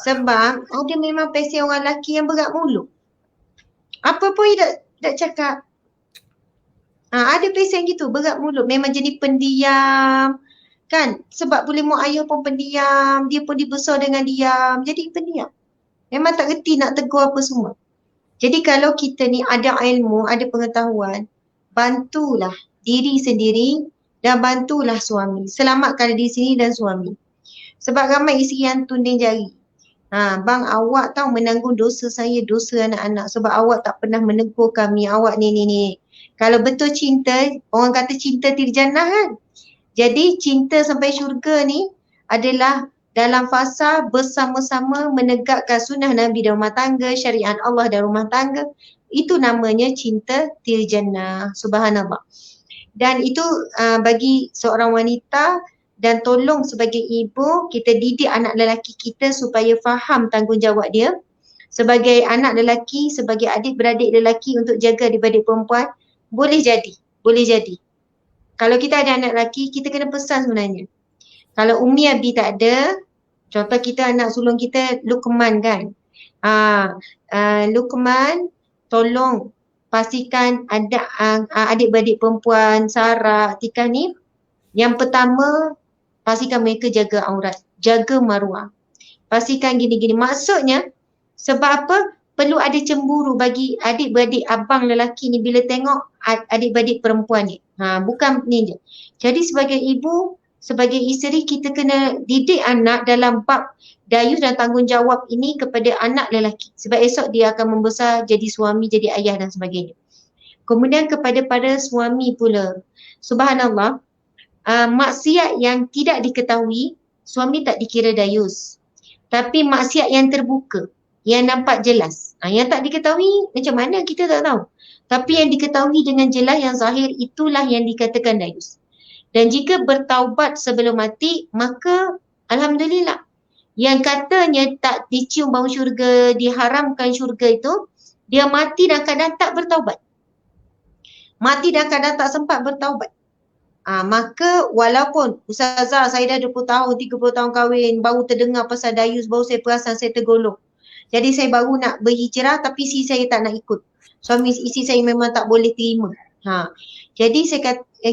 Sebab ada memang pesen orang lelaki yang berat mulut. Apa pun dia tak cakap. Ada pesen gitu, berat mulut. Memang jadi pendiam. Kan? Sebab boleh mak ayah pun pendiam. Dia pun dibesar dengan diam. Jadi pendiam. Memang tak reti nak tegur apa semua. Jadi kalau kita ni ada ilmu, ada pengetahuan, bantulah diri sendiri dan bantulah suami. Selamatkan diri sendiri dan suami. Sebab ramai isteri yang tunding jari. Bang, awak tahu menanggung dosa saya, dosa anak-anak sebab awak tak pernah menegur kami, awak ni. Kalau betul cinta, orang kata cinta tirjannah kan. Jadi cinta sampai syurga ni adalah dalam fasa bersama-sama menegakkan sunnah Nabi dan rumah tangga, syariat Allah dan rumah tangga. Itu namanya cinta tirjannah. Subhanallah. Dan itu bagi seorang wanita, dan tolong sebagai ibu kita didik anak lelaki kita supaya faham tanggungjawab dia sebagai anak lelaki, sebagai adik-beradik lelaki untuk jaga adik-beradik perempuan. Boleh jadi. Kalau kita ada anak lelaki, kita kena pesan sebenarnya. Kalau Umi Abi tak ada, contoh kita anak sulung kita Luqman kan. Luqman tolong pastikan ada adik-beradik perempuan Sarah, Tika ni, yang pertama pastikan mereka jaga aurat, jaga maruah. Pastikan gini-gini. Maksudnya sebab apa? Perlu ada cemburu bagi adik-beradik abang lelaki ni bila tengok adik-beradik perempuan ni. Bukan ni je. Jadi sebagai ibu, sebagai isteri, kita kena didik anak dalam bab dayus dan tanggungjawab ini kepada anak lelaki. Sebab esok dia akan membesar jadi suami, jadi ayah dan sebagainya. Kemudian kepada para suami pula. Subhanallah, maksiat yang tidak diketahui, suami tak dikira dayus. Tapi maksiat yang terbuka, yang nampak jelas, yang tak diketahui macam mana kita tak tahu. Tapi yang diketahui dengan jelas, yang zahir, itulah yang dikatakan dayus. Dan jika bertaubat sebelum mati, maka alhamdulillah. Yang katanya tak dicium bau syurga, diharamkan syurga itu, dia mati dan kadang tak bertaubat. Mati dan kadang tak sempat bertaubat. Maka walaupun Ustazah saya dah 20 tahun, 30 tahun kahwin, baru terdengar pasal dayus, baru saya perasan saya tergolong. Jadi saya baru nak berhijrah tapi isteri saya tak nak ikut. Suami isteri saya memang tak boleh terima. Jadi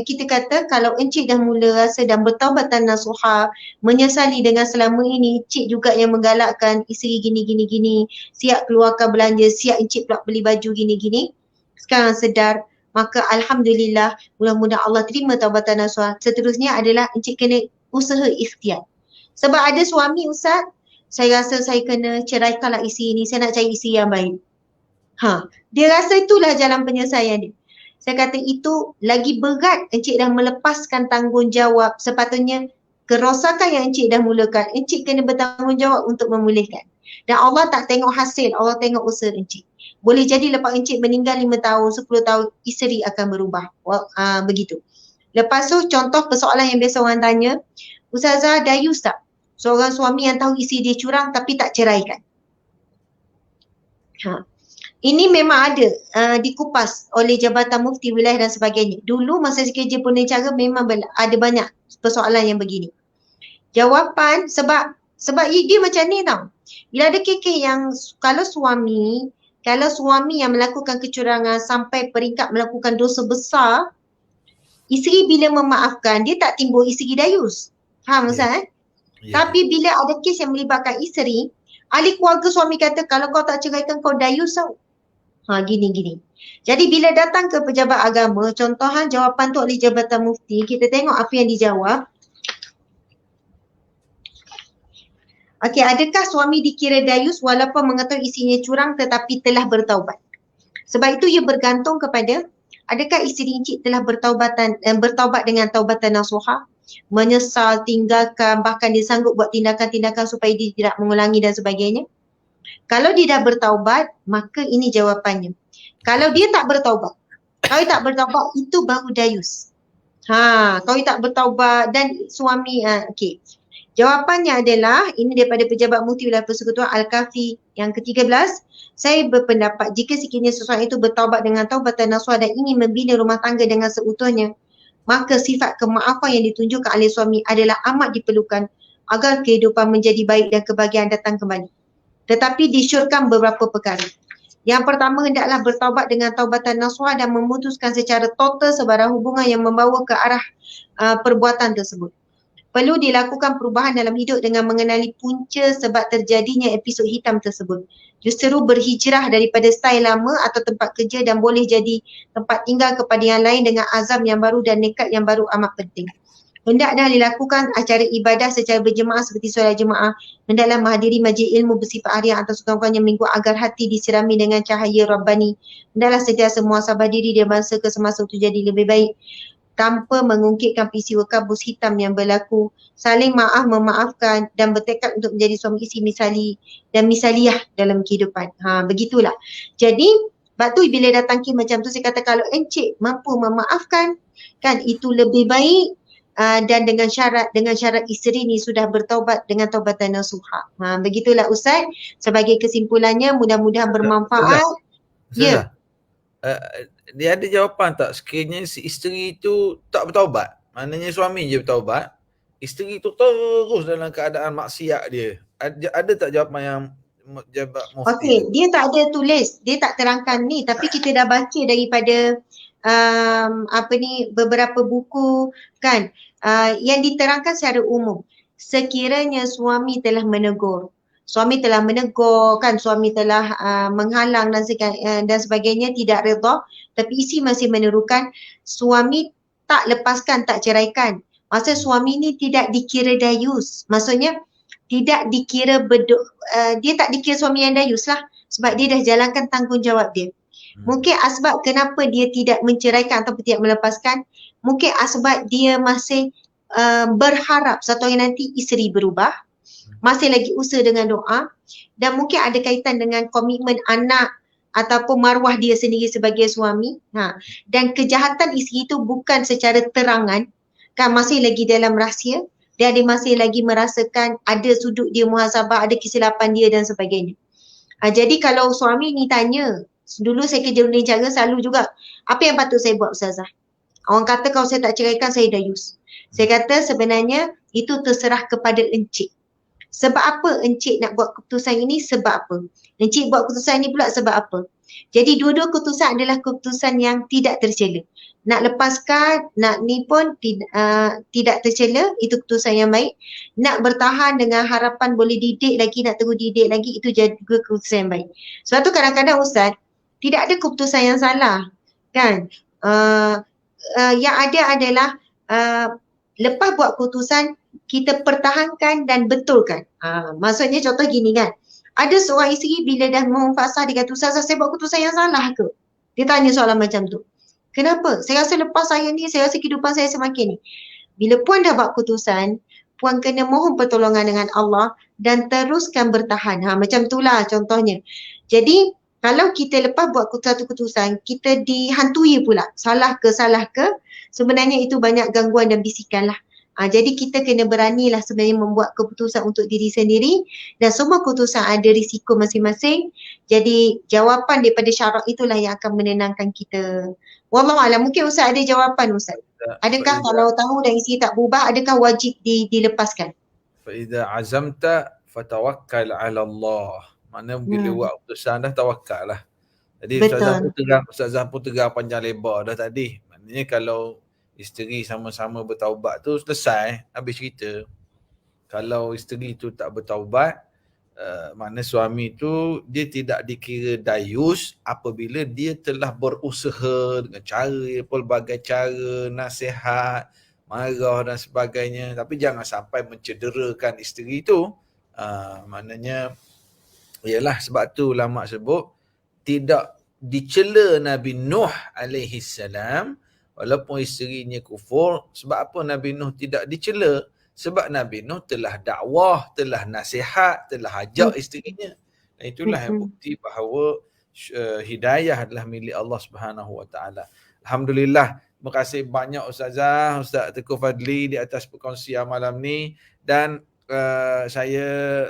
kita kata kalau encik dah mula rasa dan bertaubat dan nasuha, menyesali dengan selama ini encik juga yang menggalakkan isteri gini, siap keluarkan belanja, siap encik pula beli baju gini. Sekarang sedar, maka alhamdulillah, mudah-mudahan Allah terima taubatan nasuha. Seterusnya adalah encik kena usaha ikhtiar. Sebab ada suami, Ustaz, saya rasa saya kena ceraikanlah isteri ni, saya nak cari isteri yang baik. Dia rasa itulah jalan penyelesaian dia. Saya kata itu lagi berat encik dah melepaskan tanggungjawab. Sepatutnya kerosakan yang encik dah mulakan, encik kena bertanggungjawab untuk memulihkan. Dan Allah tak tengok hasil, Allah tengok usaha encik. Boleh jadi lepas encik meninggal 5 tahun, 10 tahun, isteri akan berubah. Begitu. Lepas tu contoh persoalan yang biasa orang tanya, Ustazah dayus tak? Seorang suami yang tahu isteri dia curang tapi tak ceraikan. Ini memang ada dikupas oleh Jabatan Mufti Wilayah dan sebagainya. Dulu masa saya kerja penerangan memang ada banyak persoalan yang begini. Jawapan sebab dia macam ni tau. Bila ada kes yang kalau suami yang melakukan kecurangan sampai peringkat melakukan dosa besar, isteri bila memaafkan, dia tak timbul isteri dayus. Faham Ustaz? Tapi bila ada kes yang melibatkan isteri, ahli keluarga suami kata kalau kau tak ceraikan kau dayus tau. Gini. Jadi bila datang ke pejabat agama, contohan jawapan tu oleh Jabatan Mufti, kita tengok apa yang dijawab. Okey, adakah suami dikira dayus walaupun mengetahui isterinya curang tetapi telah bertaubat? Sebab itu ia bergantung kepada adakah isteri encik telah bertaubat dengan taubatan nasuha, menyesal, tinggalkan, bahkan dia sanggup buat tindakan-tindakan supaya dia tidak mengulangi dan sebagainya. Kalau dia dah bertaubat, maka ini jawapannya. Kalau dia tak bertaubat, itu baru dayus. Kalau dia tak bertaubat dan suami, okey. Jawapannya adalah, ini daripada Pejabat Mufti Wilayah Persekutuan Al-Kafi yang ke-13, saya berpendapat jika sekiranya seseorang itu bertaubat dengan taubatan nasuha dan ingin membina rumah tangga dengan seutuhnya, maka sifat kemaafan yang ditunjukkan oleh suami adalah amat diperlukan agar kehidupan menjadi baik dan kebahagiaan datang kembali. Tetapi disyorkan beberapa perkara. Yang pertama hendaklah bertaubat dengan taubatan nasuha dan memutuskan secara total sebarang hubungan yang membawa ke arah perbuatan tersebut. Perlu dilakukan perubahan dalam hidup dengan mengenali punca sebab terjadinya episod hitam tersebut. Justru berhijrah daripada style lama atau tempat kerja dan boleh jadi tempat tinggal kepada yang lain dengan azam yang baru dan nekat yang baru amat penting. Hendaklah dilakukan acara ibadah secara berjemaah seperti solat jemaah. Hendaklah menghadiri majlis ilmu bersifat harian atau sekurang-kurangnya minggu agar hati disirami dengan cahaya Rabbani. Hendaklah sentiasa muhasabah diri dan masa ke semasa untuk jadi lebih baik tanpa mengungkitkan peristiwa kabus hitam yang berlaku, saling memaafkan dan bertekad untuk menjadi suami isteri misali dan misaliah dalam kehidupan. Begitulah. Jadi, waktu bila datang kes macam tu, saya kata kalau encik mampu memaafkan, kan itu lebih baik. Dan dengan syarat isteri ni sudah bertaubat dengan taubatan nasuha. Begitulah Ustaz. Sebagai kesimpulannya, mudah-mudahan bermanfaat. Ya. Dia ada jawapan tak sekiranya si isteri tu tak bertaubat? Maknanya suami je bertaubat, isteri tu terus dalam keadaan maksiat dia. Ada tak jawapan yang jawapan mufti? Okey, dia tak ada tulis, dia tak terangkan ni, tapi kita dah baca daripada beberapa buku kan, yang diterangkan secara umum. Sekiranya suami telah menegur kan, suami telah menghalang dan sebagainya, tidak redha, tapi isteri masih menerukan, suami tak lepaskan, tak ceraikan. Maksud suami ni tidak dikira dayus. Maksudnya tidak dikira dia tak dikira suami yang dayus lah, sebab dia dah jalankan tanggungjawab dia. Mungkin asbab kenapa dia tidak menceraikan ataupun tidak melepaskan, mungkin asbab dia masih berharap satu hari nanti isteri berubah, masih lagi usaha dengan doa, dan mungkin ada kaitan dengan komitmen anak ataupun maruah dia sendiri sebagai suami. Dan kejahatan isteri itu bukan secara terangan, kan, masih lagi dalam rahsia, dia masih lagi merasakan ada sudut dia muhasabah, ada kesilapan dia dan sebagainya. Jadi kalau suami ni tanya, dulu saya kerja dunia jaga selalu juga, apa yang patut saya buat Ustazah? Orang kata kalau saya tak ceraikan saya dayus. Saya kata sebenarnya itu terserah kepada encik. Sebab apa encik nak buat keputusan ini? Sebab apa? Encik buat keputusan ini pula sebab apa? Jadi dua-dua keputusan adalah keputusan yang tidak tercela. Nak lepaskan, nak ni pun tidak tercela, itu keputusan yang baik. Nak bertahan dengan harapan boleh didik lagi, nak terus didik lagi, itu juga keputusan yang baik. Sebab tu kadang-kadang Ustaz, tidak ada keputusan yang salah, kan? Yang ada adalah lepas buat keputusan, kita pertahankan dan betulkan. Maksudnya contoh gini kan, ada seorang isteri bila dah memfasah, dia kata, Ustazah saya buat keputusan yang salah ke? Dia tanya soalan macam tu. Kenapa? Saya rasa lepas saya ni, saya rasa kehidupan saya semakin ni. Bila puan dah buat keputusan, puan kena mohon pertolongan dengan Allah dan teruskan bertahan. Macam itulah contohnya. Jadi kalau kita lepas buat satu keputusan, kita dihantui pula. Salah ke, sebenarnya itu banyak gangguan dan bisikan lah. Jadi kita kena beranilah sebenarnya membuat keputusan untuk diri sendiri, dan semua keputusan ada risiko masing-masing. Jadi jawapan daripada syarak itulah yang akan menenangkan kita. Wallahualam, mungkin Ustaz ada jawapan Ustaz. Adakah kalau tahu dan isteri tak berubah, adakah wajib dilepaskan? Fa'idha azamta fatawakkal ala Allah. Mana bila buat keputusan dah tawakal lah. Jadi Ustazah pun tegang panjang lebar dah tadi. Maknanya kalau isteri sama-sama bertaubat tu selesai, habis cerita. Kalau isteri tu tak bertaubat, makna suami tu dia tidak dikira dayus apabila dia telah berusaha dengan pelbagai cara, nasihat, marah dan sebagainya, tapi jangan sampai mencederakan isteri tu. Maknanya ialah sebab tu ulama sebut tidak dicela Nabi Nuh alaihi salam walaupun isterinya kufur. Sebab apa Nabi Nuh tidak dicela? Sebab Nabi Nuh telah dakwah, telah nasihat, telah ajak isterinya. Dan itulah yang bukti bahawa hidayah adalah milik Allah Subhanahu Wa Taala. Alhamdulillah. Terima kasih banyak Ustazah, Ustaz Teuku Fadli di atas perkongsian malam ni, dan saya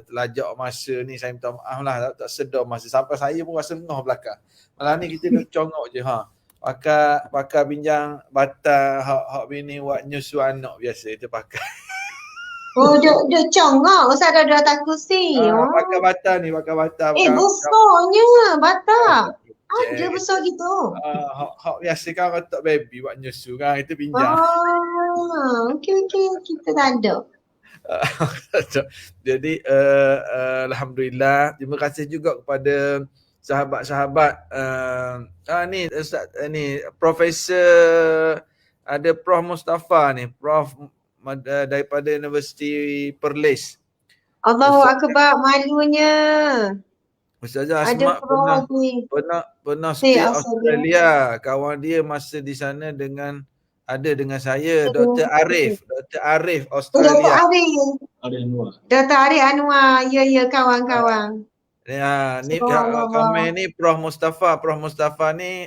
telajak masa ni, saya minta maaf lah tak sedar masa, sampai saya pun rasa lengah belakang. Malam ni kita nak congok je pakai binjang batal hak bini buat nyusu anak biasa itu pakai. Oh, dia congok Ustaz dah atas kursi. Pakai batal ni, pakai batal. Besarnya batal. Ada besar gitu. Hak biasa kan orang tak baby buat nyusu kan, itu pinjam. Okey, kita tak ada. Jadi alhamdulillah, terima kasih juga kepada sahabat-sahabat ni Ustaz ni Profesor ada Prof Mustafa ni, Prof daripada Universiti Perlis. Allahu Akbar, malunya. Ustazah Ada Asma Prof ni. pernah Hey, stay Australia. Australia. Kawan dia masa di sana dengan saya, Dr. Arif Dr. Australia. Arif. Ada yang luar. Dr. Arif Anwar. Ya, ya kawan-kawan. Ya, ni Subhanallah. komen ni Prof Mustafa. Prof Mustafa ni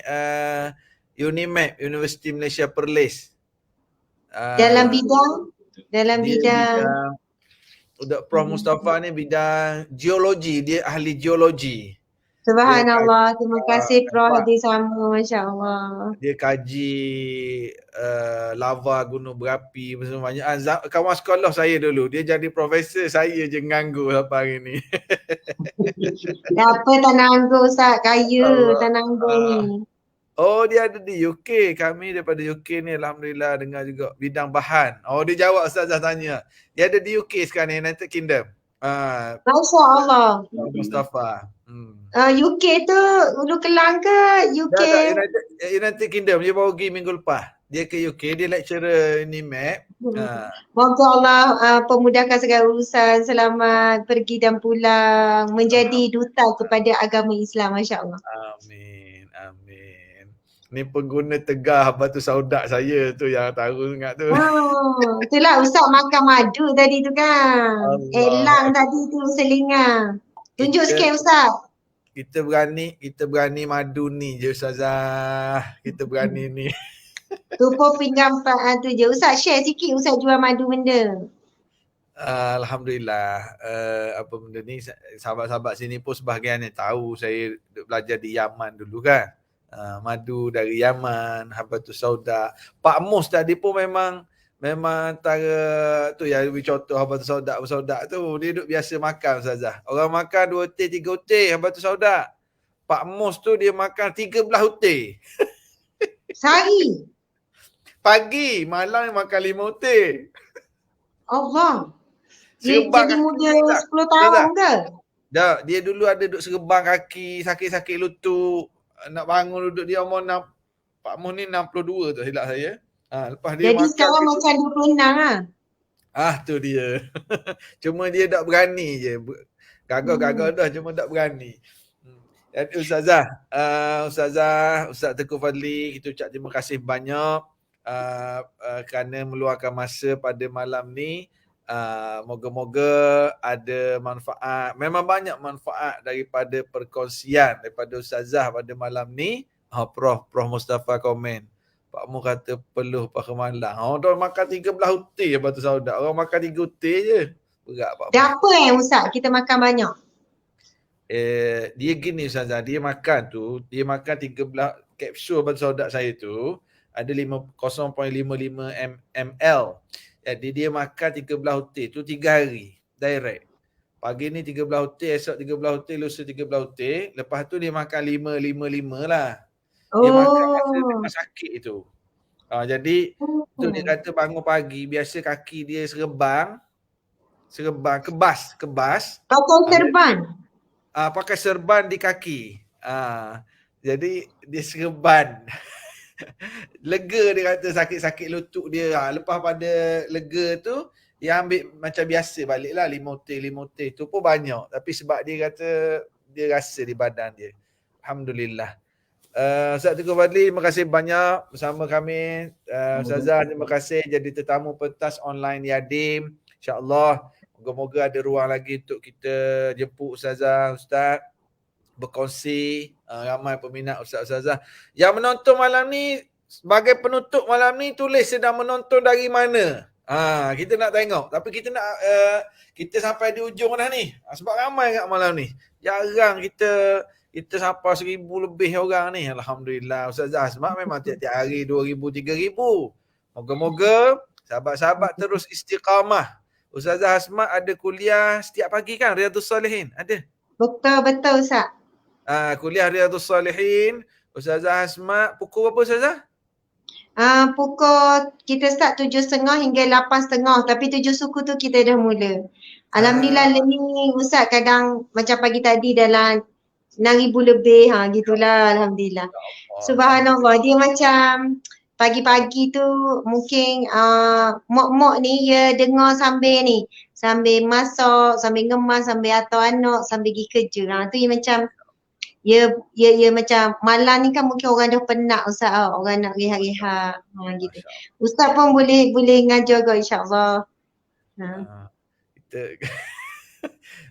UNIMAP, Universiti Malaysia Perlis. Dalam bidang? Prof Mustafa ni bidang geologi, dia ahli geologi. Subhanallah, terima kasih Prof hadir sama, Masya Allah. Dia kaji lava gunung berapi banyak. Kawan sekolah saya dulu, dia jadi profesor, saya je nganggur sampai hari ni. Apa Tananggo Ustaz, kaya Tananggo ni. Oh, dia ada di UK. Kami daripada UK ni alhamdulillah dengar juga bidang bahan. Oh, dia jawab Ustazah tanya. Dia ada di UK sekarang ni, United Kingdom. Masya Allah. Mustafa. UK tu Ulu Kelang ke UK? United Kingdom. Dia baru pergi minggu lepas. Dia ke UK, dia lecturer UNIMAP. Moga Allah pemudahkan segala urusan, selamat pergi dan pulang, menjadi duta kepada agama Islam, Masya Allah. Amin. Ni pengguna Tegah Batu Saudak saya tu yang tahu sangat tu. Itulah Ustaz makan madu tadi tu kan. Elang tadi tu selingan. Tunjuk sikit Ustaz. Kita berani madu ni je Ustazah. Kita berani ni. Tupuk pinggan tu je. Ustaz share sikit Ustaz jual madu benda. Alhamdulillah. Apa benda ni, sahabat-sahabat sini pun sebahagian yang tahu saya belajar di Yaman dulu kan. Madu dari Yaman, Habatus Sauda. Pak Mus tadi pun memang antara tu ya, contoh Habatus Sauda tu dia duduk biasa makan Ustazah. Orang makan 2 teh 3 teh Habatus Sauda. Pak Mus tu dia makan 13 teh. Sehari? Pagi, malam dia makan 5 teh. Allah. Dia Serebang jadi muda 10 tahun ke? Dah, dia dulu ada duduk serebang kaki, sakit-sakit lutut. Nak bangun duduk dia umur Pak Mus ni 62 tu silap saya. Lepas dia jadi makan sekarang macam 26 lah. Tu dia. Cuma dia tak berani je. Gagal dah, cuma tak berani. Jadi Ustaz Tengku Fadli, kita ucap terima kasih banyak kerana meluangkan masa pada malam ni. Moga-moga ada manfaat. Memang banyak manfaat daripada perkongsian daripada Ustazah pada malam ni. Prof Mustafa komen. Pak Mu kata peluh pakai malang. Orang makan 13 teh Batu Sauda. Orang makan 3 teh je. Berat Pak Mu. Dah apa Ustaz kita makan banyak? Dia gini Ustazah. Dia makan 13 kapsul Batu Sauda saya tu. Ada 0.55 ml. Jadi dia makan 13 teh tu 3 hari. Direct. Pagi ni 13 teh, esok 13 teh, lusa 13 teh. Lepas tu dia makan 5 lah. Dia makan masa memang sakit itu. Jadi tu dia kata bangun pagi, biasa kaki dia serebang, kebas. Pakai serban? Pakai serban di kaki. Jadi dia serban. Lega dia kata sakit-sakit lutut dia. Lepas pada lega tu, dia ambil macam biasa balik lah 5 teh. Tu pun banyak. Tapi sebab dia kata dia rasa di badan dia. Alhamdulillah. Ustaz Tengku Fadli, terima kasih banyak bersama kami. Ustazah, terima kasih jadi tetamu pentas online Yadim. InsyaAllah, moga-moga ada ruang lagi untuk kita jemput Ustazah, Ustaz, berkongsi. Ramai peminat Ustazah. Yang menonton malam ni, sebagai penutup malam ni, tulis sedang menonton dari mana. Kita nak tengok. Tapi kita nak, kita sampai di ujung dah ni. Sebab ramai kat malam ni. Jarang kita sampai 1,000 lebih orang ni. Alhamdulillah. Ustazah Asma memang tiap-tiap hari 2,000, 3,000. Moga-moga sahabat-sahabat terus istiqamah. Ustazah Asma ada kuliah setiap pagi kan? Riyadhus Salihin ada? Betul Ustaz. Kuliah Riyadhus Salihin. Ustazah Asma pukul berapa Ustazah? Pukul kita start 7.30 hingga 8.30. Tapi 7 suku tu kita dah mula. Alhamdulillah ni Ustaz kadang macam pagi tadi dalam 6,000 lebih gitulah alhamdulillah. Subhanallah, dia macam pagi-pagi tu mungkin mak-mak ni dia dengar sambil masak, sambil ngemas, sambil atur anak, sambil pergi kerja. Tu dia macam ya macam malam ni kan mungkin orang dah penat Ustaz, orang nak rehat-rehat gitu. Masya Allah. Ustaz pun boleh ngajar ke insya-Allah. Kita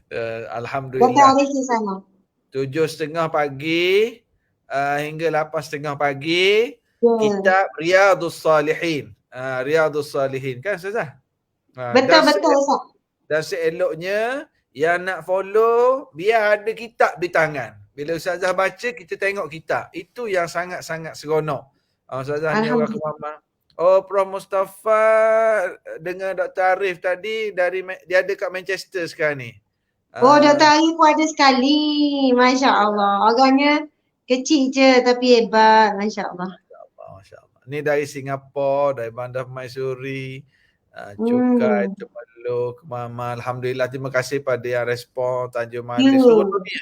Dr. Alhamdulillah Arif di sana. 7.30 pagi hingga 8.30 pagi Ya. kitab Riyadhus Salihin. Riyadhus Salihin kan Ustazah? Betul Ustaz. Dan seeloknya yang nak follow biar ada kitab di tangan. Bila Ustazah baca kita tengok kitab. Itu yang sangat-sangat seronok. Ustazah ni orang Kemama. Oh, Prof Mustafa dengan Dr. Arif tadi dia ada kat Manchester sekarang ni. Oh, Dr. Arif pun ada sekali. Masya Allah. Agaknya kecil je tapi hebat. Masya Allah. Masya Allah. Ni dari Singapura, dari Bandar Maisuri, Cukai, Temerloh, Kemama. Alhamdulillah, terima kasih pada yang respon Tanjung Malis, seluruh dunia.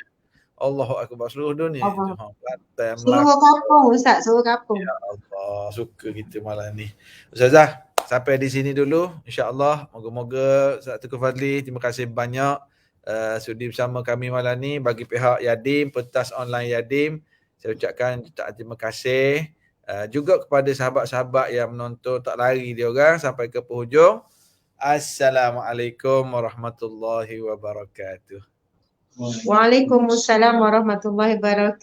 Allahu Akbar, seluruh dunia. Kelantan, Seluruh kapung Ustaz, seluruh kapung. Ya Allah, suka kita malam ni. Ustazah, sampai di sini dulu. InsyaAllah, moga-moga Ustaz Tengku Fadli, terima kasih banyak sudi bersama kami malam ni. Bagi pihak Yadim, pentas online Yadim, saya ucapkan terima kasih. Juga kepada sahabat-sahabat yang menonton tak lari dia orang sampai ke penghujung. Assalamualaikum warahmatullahi wabarakatuh. Waalaikumsalam warahmatullahi wabarakatuh.